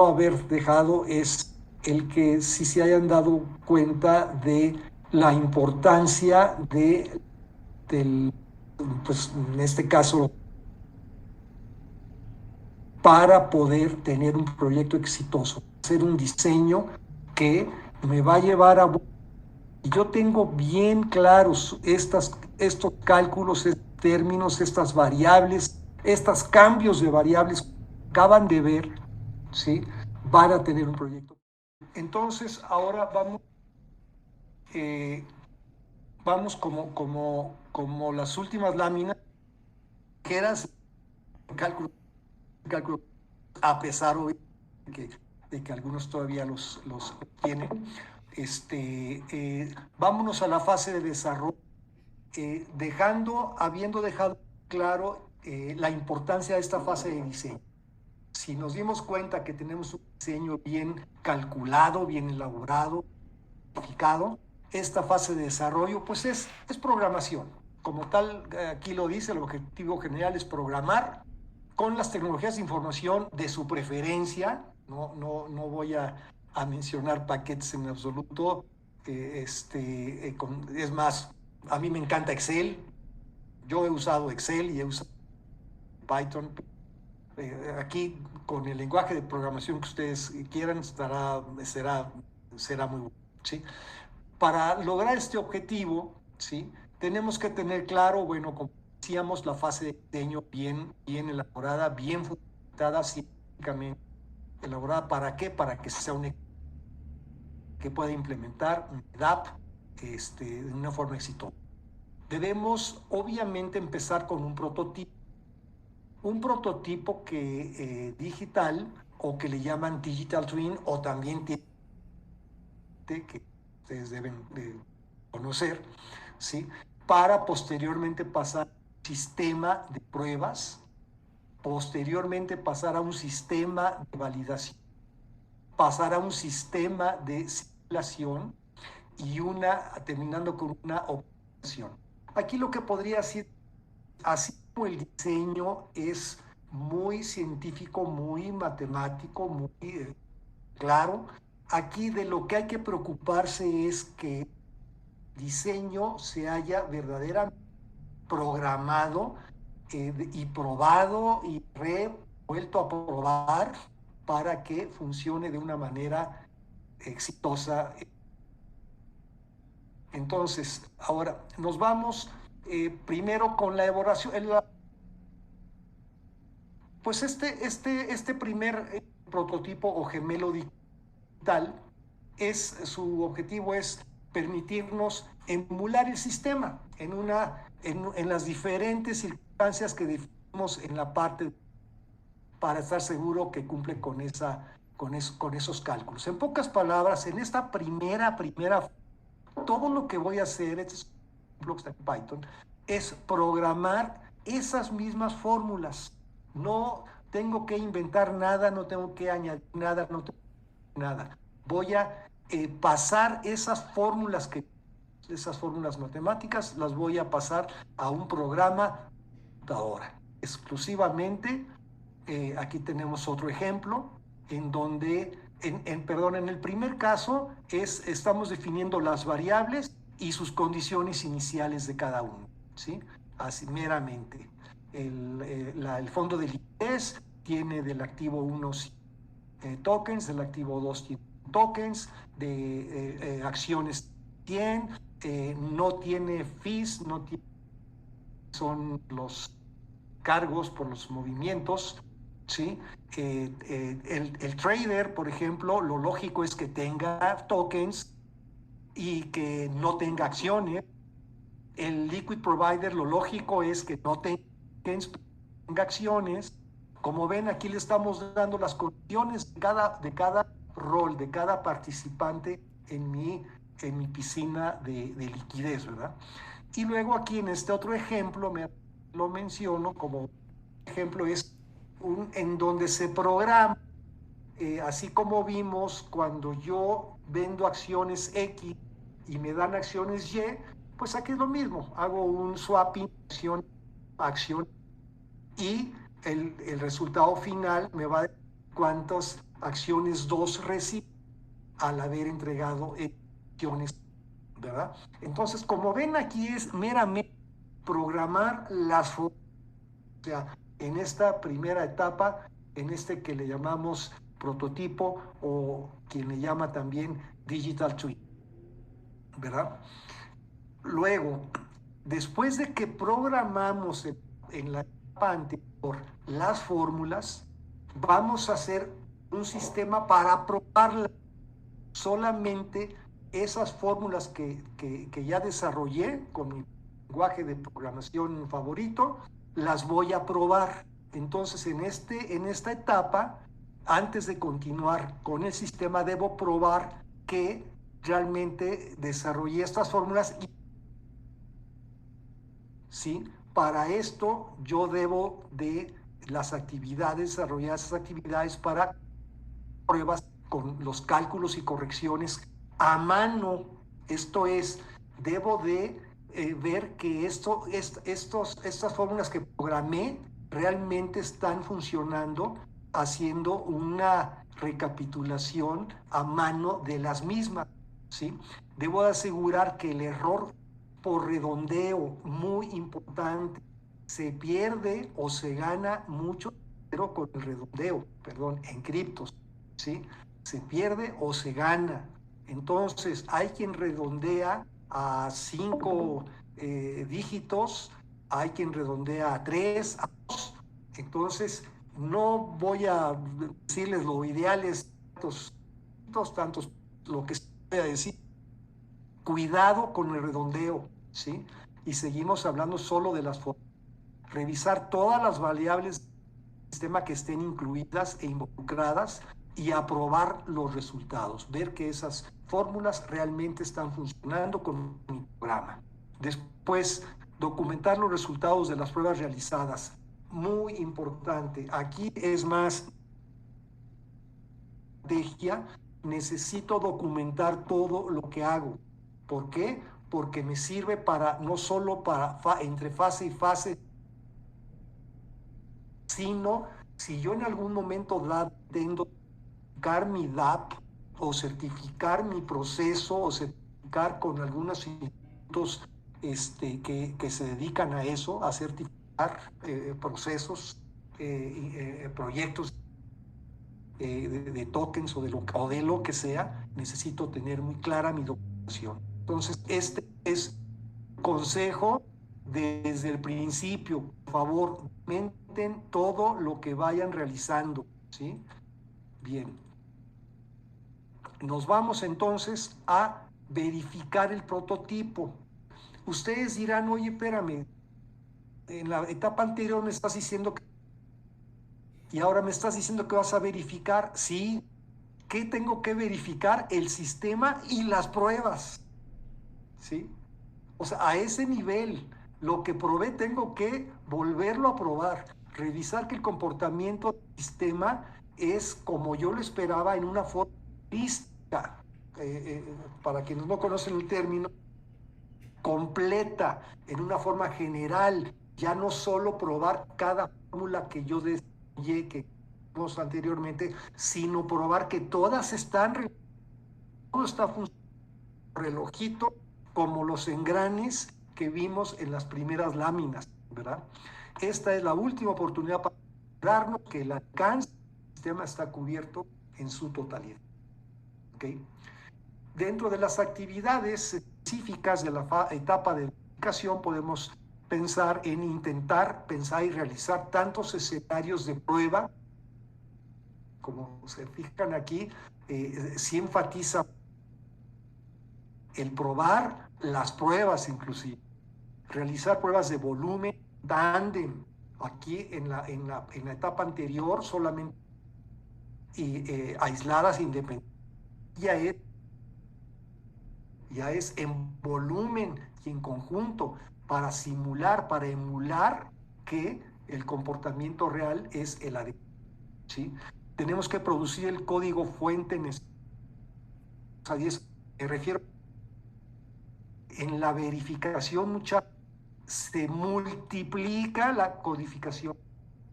haber dejado es el que si se hayan dado cuenta de la importancia pues en este caso, para poder tener un proyecto exitoso, hacer un diseño que me va a llevar a... Y yo tengo bien claros estos cálculos, estos términos, estas variables, estos cambios de variables que acaban de ver, ¿sí? Van a tener un proyecto. Entonces, ahora vamos como las últimas láminas, que eran cálculo, a pesar de que algunos todavía los tienen. Vámonos a la fase de desarrollo, habiendo dejado claro la importancia de esta fase de diseño. Si nos dimos cuenta que tenemos un diseño bien calculado, bien elaborado, planificado, esta fase de desarrollo pues es programación. Como tal, aquí lo dice, el objetivo general es programar con las tecnologías de información de su preferencia. No voy a mencionar paquetes en absoluto. Es más, a mí me encanta Excel. Yo he usado Excel y he usado Python. Aquí, con el lenguaje de programación que ustedes quieran, será muy bueno, ¿sí? Para lograr este objetivo, ¿sí? Tenemos que tener claro, bueno, como decíamos, la fase de diseño bien elaborada, bien fundamentada, científicamente elaborada. ¿Para qué? Para que sea un equipo que pueda implementar un DAP de una forma exitosa. Debemos, obviamente, empezar con un prototipo que digital, o que le llaman Digital Twin, o también tiene, que ustedes deben de conocer, ¿sí? Para posteriormente pasar a un sistema de pruebas, posteriormente pasar a un sistema de validación, pasar a un sistema de simulación y terminando con una operación. Aquí lo que podría decir, así como el diseño es muy científico, muy matemático, muy claro, aquí de lo que hay que preocuparse es que el diseño se haya verdaderamente programado y probado y vuelto a probar para que funcione de una manera exitosa. Entonces, ahora nos vamos primero con la elaboración. Pues este primer prototipo o gemelo digital, su objetivo es permitirnos emular el sistema en las diferentes circunstancias que definimos en la parte, para estar seguro que cumple con esos cálculos. En pocas palabras, en esta primera, todo lo que voy a hacer, este es un ejemplo que está en Python, es programar esas mismas fórmulas. No tengo que inventar nada, no tengo que añadir nada, no tengo que nada. Voy a pasar esas fórmulas matemáticas, las voy a pasar a un programa computadora exclusivamente. Aquí tenemos otro ejemplo en donde, en el primer caso estamos definiendo las variables y sus condiciones iniciales de cada uno, ¿sí? Así meramente. El fondo de liquidez tiene del activo 1 tokens, del activo 2 tokens, de acciones 100, no tiene fees, son los cargos por los movimientos, ¿sí? El trader, por ejemplo, lo lógico es que tenga tokens y que no tenga acciones. El liquid provider, lo lógico es que no tenga tokens, tenga acciones. Como ven, aquí le estamos dando las condiciones de cada rol, de cada participante en mi piscina de liquidez, ¿verdad? Y luego aquí en este otro ejemplo, lo menciono como ejemplo, es en donde se programa, así como vimos cuando yo vendo acciones X y me dan acciones Y, pues aquí es lo mismo, hago un swapping acción y el resultado final me va a decir cuántas acciones 2 recibe al haber entregado acciones, ¿verdad? Entonces, como ven, aquí es meramente programar o sea, en esta primera etapa, en que le llamamos prototipo, o quien le llama también Digital Twin, ¿verdad? Luego, después de que programamos en la etapa anterior las fórmulas, vamos a hacer un sistema para probar solamente esas fórmulas que ya desarrollé con mi lenguaje de programación favorito, las voy a probar. Entonces, en esta etapa, antes de continuar con el sistema, debo probar que realmente desarrollé estas fórmulas. ¿Sí? Para esto, yo debo de desarrollar esas actividades para pruebas con los cálculos y correcciones a mano. Esto es, debo de ver que estas fórmulas que programé realmente están funcionando, haciendo una recapitulación a mano de las mismas, ¿sí? Debo de asegurar que el error por redondeo, muy importante, se pierde o se gana mucho dinero con el redondeo, perdón, en criptos, ¿sí? Se pierde o se gana. Entonces, hay quien redondea a 5 dígitos, hay quien redondea a 3, a 2. Entonces, no voy a decirles lo ideal es tantos, lo que voy a decir. Cuidado con el redondeo, ¿sí? Y seguimos hablando solo de las formas. Revisar todas las variables del sistema que estén incluidas e involucradas y aprobar los resultados. Ver que esas fórmulas realmente están funcionando con mi programa. Después, documentar los resultados de las pruebas realizadas. Muy importante. Aquí es más estrategia. Necesito documentar todo lo que hago. ¿Por qué? Porque me sirve para no solo para entre fase y fase, sino si yo en algún momento tengo que certificar mi DAP o certificar mi proceso o certificar con algunos institutos que se dedican a eso, a certificar procesos, proyectos de tokens o de lo que sea, necesito tener muy clara mi documentación. Entonces, este es consejo desde el principio. Por favor, documenten todo lo que vayan realizando, ¿sí? Bien. Nos vamos entonces a verificar el prototipo. Ustedes dirán, oye, espérame, en la etapa anterior me estás diciendo que... Y ahora me estás diciendo que vas a verificar. Sí. ¿Qué tengo que verificar? El sistema y las pruebas, ¿sí? O sea, a ese nivel, lo que probé tengo que volverlo a probar, revisar que el comportamiento del sistema es como yo lo esperaba en una forma holística, para quienes no conocen el término, completa, en una forma general, ya no solo probar cada fórmula que yo desarrollé, que vimos anteriormente, sino probar que todas están, todo está funcionando, relojito, como los engranes que vimos en las primeras láminas, ¿verdad? Esta es la última oportunidad para asegurarnos que el alcance del sistema está cubierto en su totalidad. ¿Ok? Dentro de las actividades específicas de la etapa de verificación podemos pensar en intentar pensar y realizar tantos escenarios de prueba. Como se fijan aquí, sí enfatiza el probar las pruebas, inclusive realizar pruebas de volumen, tándem. Aquí en la etapa anterior solamente aisladas, independientes. Ya es en volumen y en conjunto para simular, para emular que el comportamiento real es el adecuado, ¿sí? Tenemos que producir el código fuente necesario. Me refiero en la verificación, se multiplica la codificación.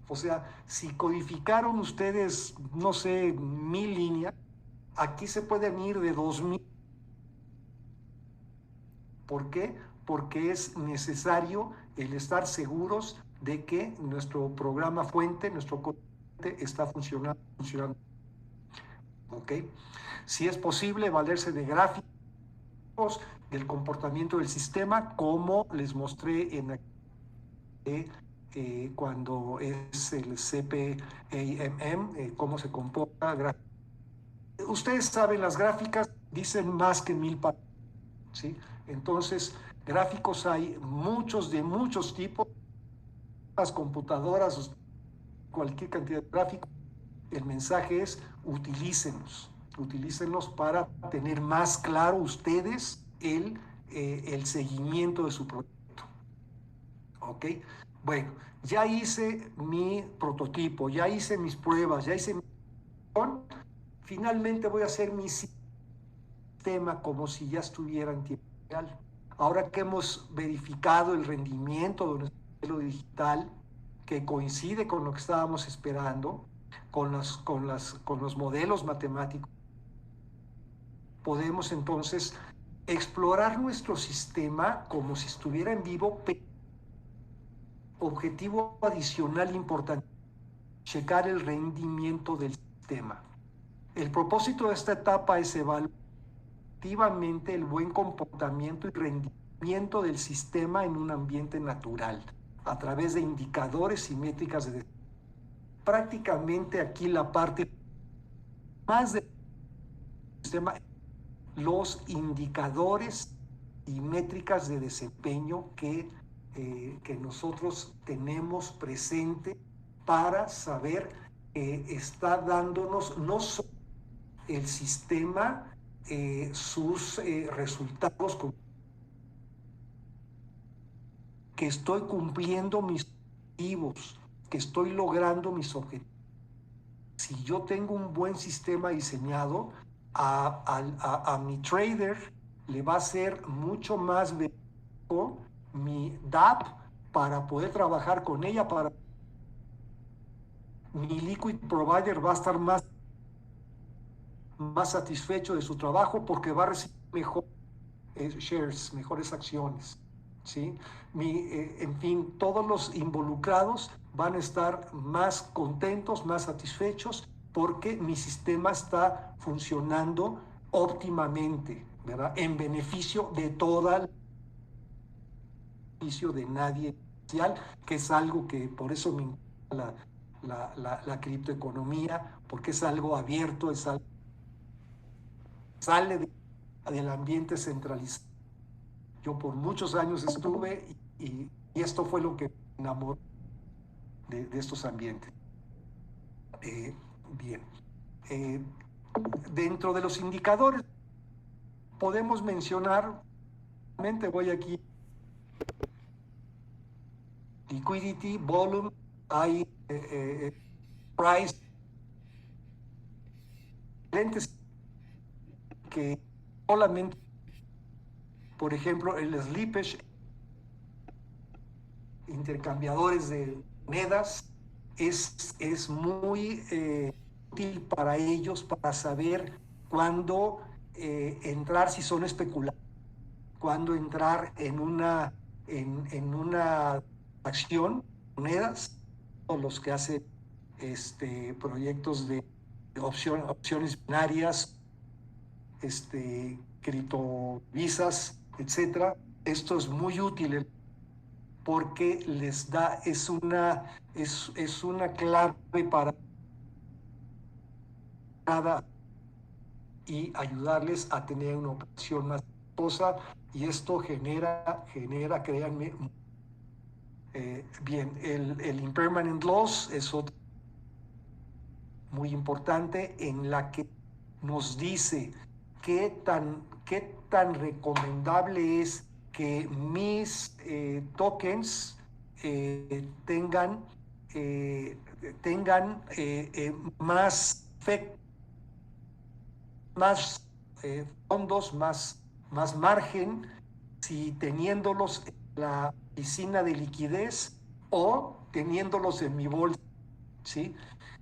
O sea, si codificaron ustedes, no sé, 1000 líneas, aquí se pueden ir de 2000. ¿Por qué? Porque es necesario el estar seguros de que nuestro programa fuente, nuestro código fuente está funcionando. ¿Ok? Si es posible, valerse de gráficos del comportamiento del sistema, como les mostré en cuando es el CPAMM, cómo se comporta. Ustedes saben, las gráficas dicen más que 1000 palabras, ¿sí? Entonces, gráficos hay muchos de muchos tipos, las computadoras, cualquier cantidad de gráficos. El mensaje es utilícenlos para tener más claro ustedes el seguimiento de su proyecto. ¿Ok? Bueno, ya hice mi prototipo, ya hice mis pruebas, ya hice mi... Finalmente voy a hacer mi sistema como si ya estuviera en tiempo real. Ahora que hemos verificado el rendimiento de nuestro modelo digital, que coincide con lo que estábamos esperando, con los modelos matemáticos, podemos entonces explorar nuestro sistema como si estuviera en vivo, objetivo adicional importante, checar el rendimiento del sistema. El propósito de esta etapa es evaluar activamente el buen comportamiento y rendimiento del sistema en un ambiente natural, a través de indicadores y métricas de desempeño. Prácticamente aquí la parte más del sistema, los indicadores y métricas de desempeño que nosotros tenemos presente para saber que está dándonos no solo el sistema sus resultados, que estoy cumpliendo mis objetivos, que estoy logrando mis objetivos. Si yo tengo un buen sistema diseñado, a mi trader le va a ser mucho más benéfico mi DApp para poder trabajar con ella, para mi liquid provider va a estar más satisfecho de su trabajo porque va a recibir mejor shares, mejores acciones, ¿sí? En fin, todos los involucrados van a estar más contentos, más satisfechos porque mi sistema está funcionando óptimamente, ¿verdad? En beneficio de beneficio de nadie, que es algo que por eso me encanta la criptoeconomía, porque es algo abierto, es algo que sale del ambiente centralizado. Yo por muchos años estuve y esto fue lo que me enamoró de estos ambientes. Bien. Dentro de los indicadores podemos mencionar, voy aquí, liquidity, volume, hay price, que solamente, por ejemplo, el slippage, intercambiadores de monedas, es muy útil para ellos para saber cuándo entrar, si son especuladores, cuándo entrar en una acción, monedas, o los que hacen proyectos de opciones binarias, criptovisas, etcétera. Esto es muy útil porque les da, es una clave para cada y ayudarles a tener una operación más exitosa, y esto genera, créanme, bien, el impermanent loss es otro muy importante, en la que nos dice qué tan recomendable es que mis tokens tengan más fondos, más margen, si teniéndolos en la piscina de liquidez o teniéndolos en mi bolsa, ¿sí?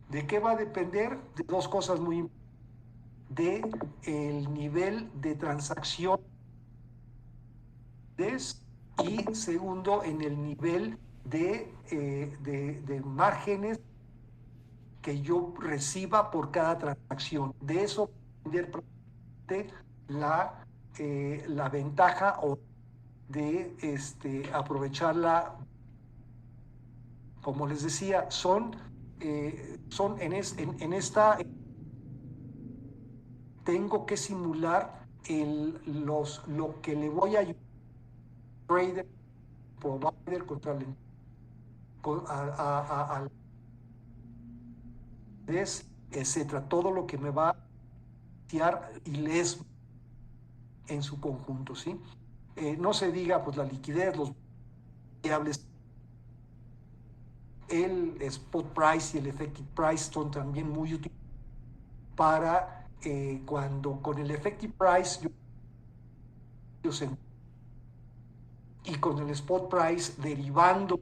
¿De qué va a depender? De dos cosas muy importantes: de el nivel de transacción y segundo, en el nivel de márgenes que yo reciba por cada transacción. De eso va a depender la ventaja o de aprovecharla. Como les decía, son en esta, tengo que simular lo que le voy a ayudar trader, provider contra el etcétera, todo lo que me va a tirar y les en su conjunto, ¿sí? No se diga, pues la liquidez, los variables, el spot price y el effective price son también muy útiles para cuando con el effective price y con el spot price derivando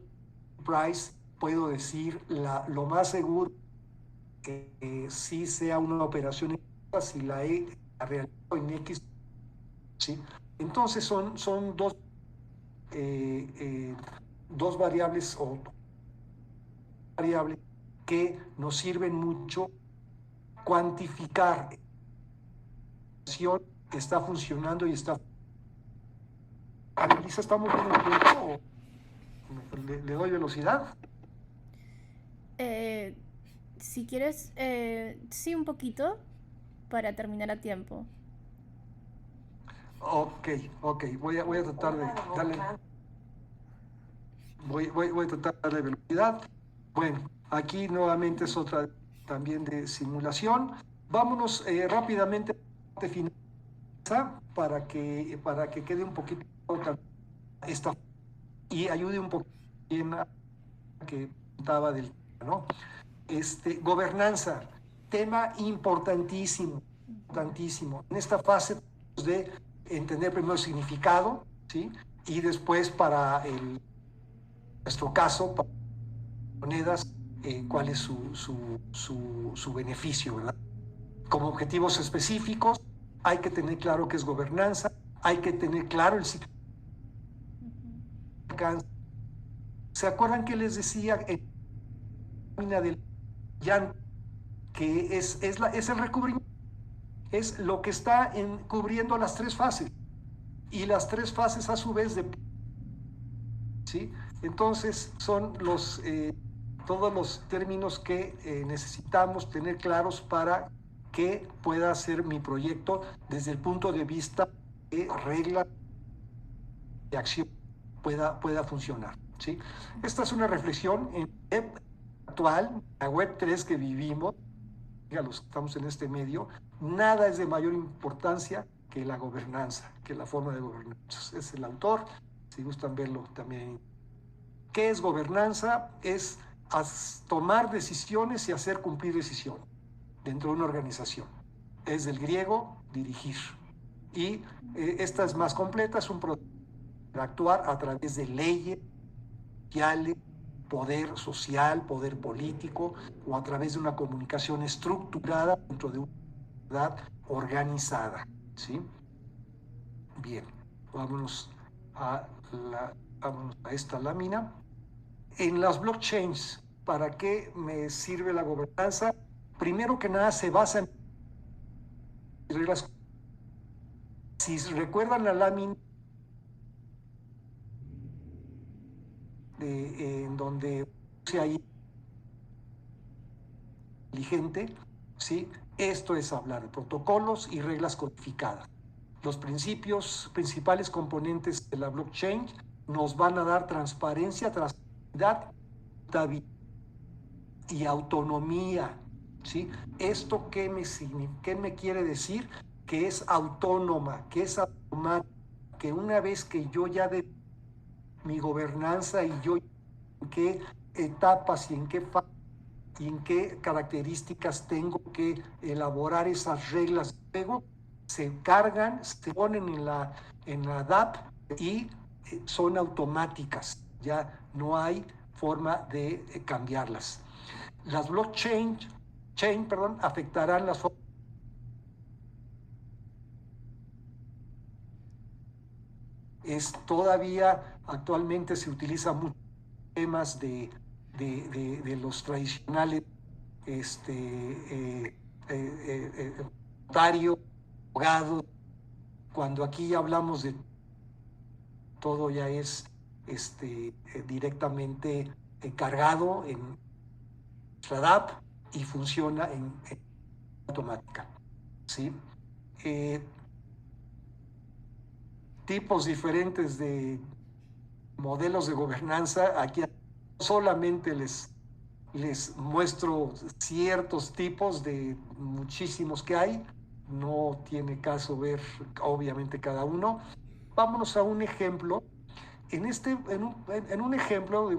price, puedo decir lo más seguro que sí sea una operación, si la realizo en X, ¿sí? Entonces son dos dos variables o variables que nos sirven mucho cuantificar que está funcionando y está. Lisa, ¿estamos bien en tiempo o le doy velocidad? Eh, si quieres, sí, un poquito para terminar a tiempo. Ok, voy a tratar de darle. Voy a tratar de darle velocidad. Bueno, aquí nuevamente es otra también de simulación. Vámonos rápidamente a la parte final para que quede un poquito esta y ayude un poquito a que contaba del tema, ¿no? Gobernanza, tema importantísimo, importantísimo. En esta fase de entender primero el significado, ¿sí? Y después para nuestro caso, para monedas, cuál es su beneficio, ¿verdad? Como objetivos específicos, hay que tener claro qué es gobernanza, hay que tener claro el ciclo de alcance. ¿Se acuerdan que les decía en la lámina del llanto que es el recubrimiento? Es lo que está cubriendo las tres fases y las tres fases a su vez de, ¿sí? Entonces son todos los términos que necesitamos tener claros para que pueda ser mi proyecto desde el punto de vista de regla de acción pueda funcionar, ¿sí? Esta es una reflexión en web actual, la web 3 que vivimos, ya los que estamos en este medio, nada es de mayor importancia que la gobernanza, que la forma de gobernar. Es el autor, si gustan verlo también. ¿Qué es gobernanza? Es tomar decisiones y hacer cumplir decisiones dentro de una organización. Es del griego dirigir. Y esta es más completa, es un proceso de actuar a través de leyes sociales, poder social, poder político, o a través de una comunicación estructurada dentro de una sociedad organizada, ¿sí? Bien, vámonos vámonos a esta lámina. En las blockchains, ¿para qué me sirve la gobernanza? Primero que nada, se basa en reglas. Si recuerdan la lámina en donde puse ahí inteligente, ¿sí? Esto es hablar de protocolos y reglas codificadas. Los principales componentes de la blockchain nos van a dar transparencia, trazabilidad y autonomía, ¿sí? ¿Esto qué me quiere decir? Que es autónoma, que es automática, que una vez que yo ya de mi gobernanza y yo en qué etapas y en qué características tengo que elaborar esas reglas de juego, se cargan, se ponen en la DAP y son automáticas, ya no hay forma de cambiarlas. Las blockchain afectarán las formas. Todavía actualmente se utiliza muchos temas de los tradicionales notario, abogado, cuando aquí ya hablamos de todo ya es directamente cargado en SADAP y funciona en automática, ¿sí? Tipos diferentes de modelos de gobernanza. Aquí solamente les muestro ciertos tipos de muchísimos que hay. No tiene caso ver obviamente cada uno. Vámonos a un ejemplo. En un ejemplo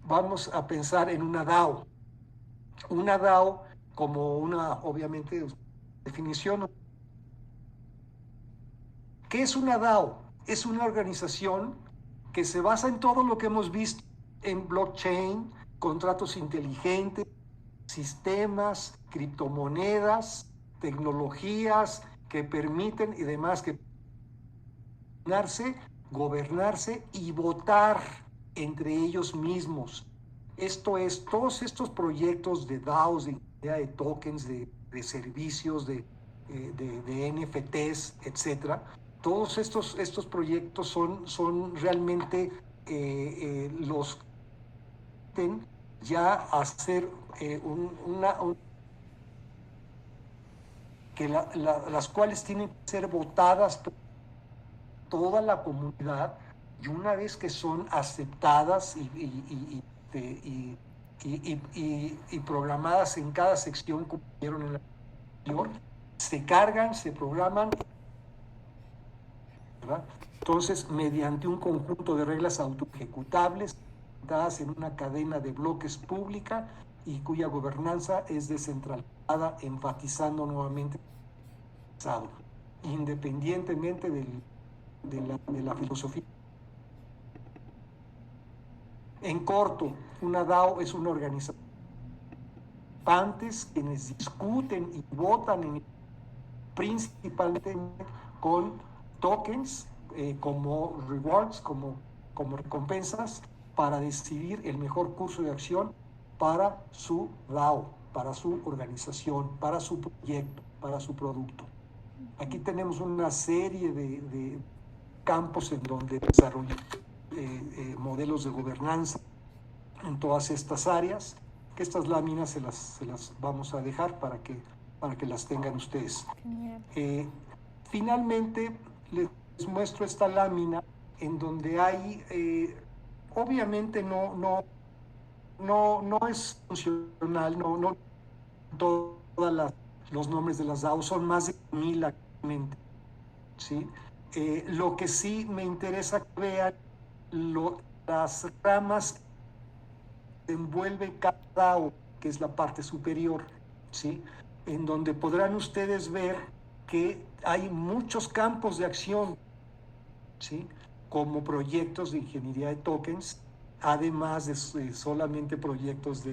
vamos a pensar en una DAO. Una DAO como una, obviamente, definición. ¿Qué es una DAO? Es una organización que se basa en todo lo que hemos visto en blockchain, contratos inteligentes, sistemas, criptomonedas, tecnologías que permiten y demás que gobernarse y votar entre ellos mismos. Esto es, todos estos proyectos de DAOs, de ingeniería de tokens, de servicios, de NFTs, etcétera, todos estos proyectos son realmente los ya hacer las cuales tienen que ser votadas por toda la comunidad, y una vez que son aceptadas y programadas en cada sección como vieron en la anterior, se cargan, se programan, ¿verdad? Entonces, mediante un conjunto de reglas autoejecutables dadas en una cadena de bloques pública y cuya gobernanza es descentralizada, enfatizando nuevamente independientemente de la filosofía. En corto, una DAO es una organización de participantes quienes discuten y votan principalmente con tokens como rewards, como recompensas, para decidir el mejor curso de acción para su DAO, para su organización, para su proyecto, para su producto. Aquí tenemos una serie de campos en donde desarrollar modelos de gobernanza en todas estas áreas, que estas láminas se las vamos a dejar para que las tengan ustedes. Finalmente, les muestro esta lámina en donde hay, obviamente no es funcional, no todos los nombres de las DAO, son más de 1000 actualmente, ¿sí? Lo que sí me interesa que vean las ramas que envuelve cada DAO, que es la parte superior, ¿sí? En donde podrán ustedes ver que hay muchos campos de acción, ¿sí? Como proyectos de ingeniería de tokens, además de solamente proyectos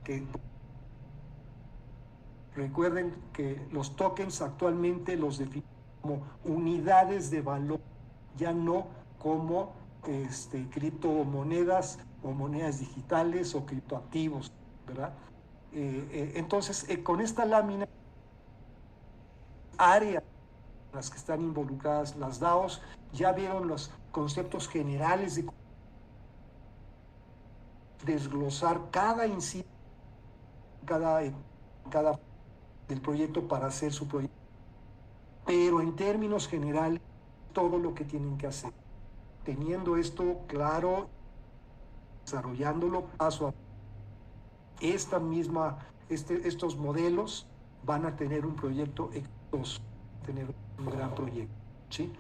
que recuerden que los tokens actualmente los definen como unidades de valor, ya no como criptomonedas o monedas digitales o criptoactivos, ¿verdad? Entonces, con esta lámina, áreas en las que están involucradas las DAOs, ya vieron los conceptos generales de desglosar cada inciso, cada del proyecto para hacer su proyecto, pero en términos generales, todo lo que tienen que hacer. Teniendo esto claro, desarrollándolo paso a paso, estos modelos van a tener un proyecto exitoso, tener un gran proyecto, ¿sí?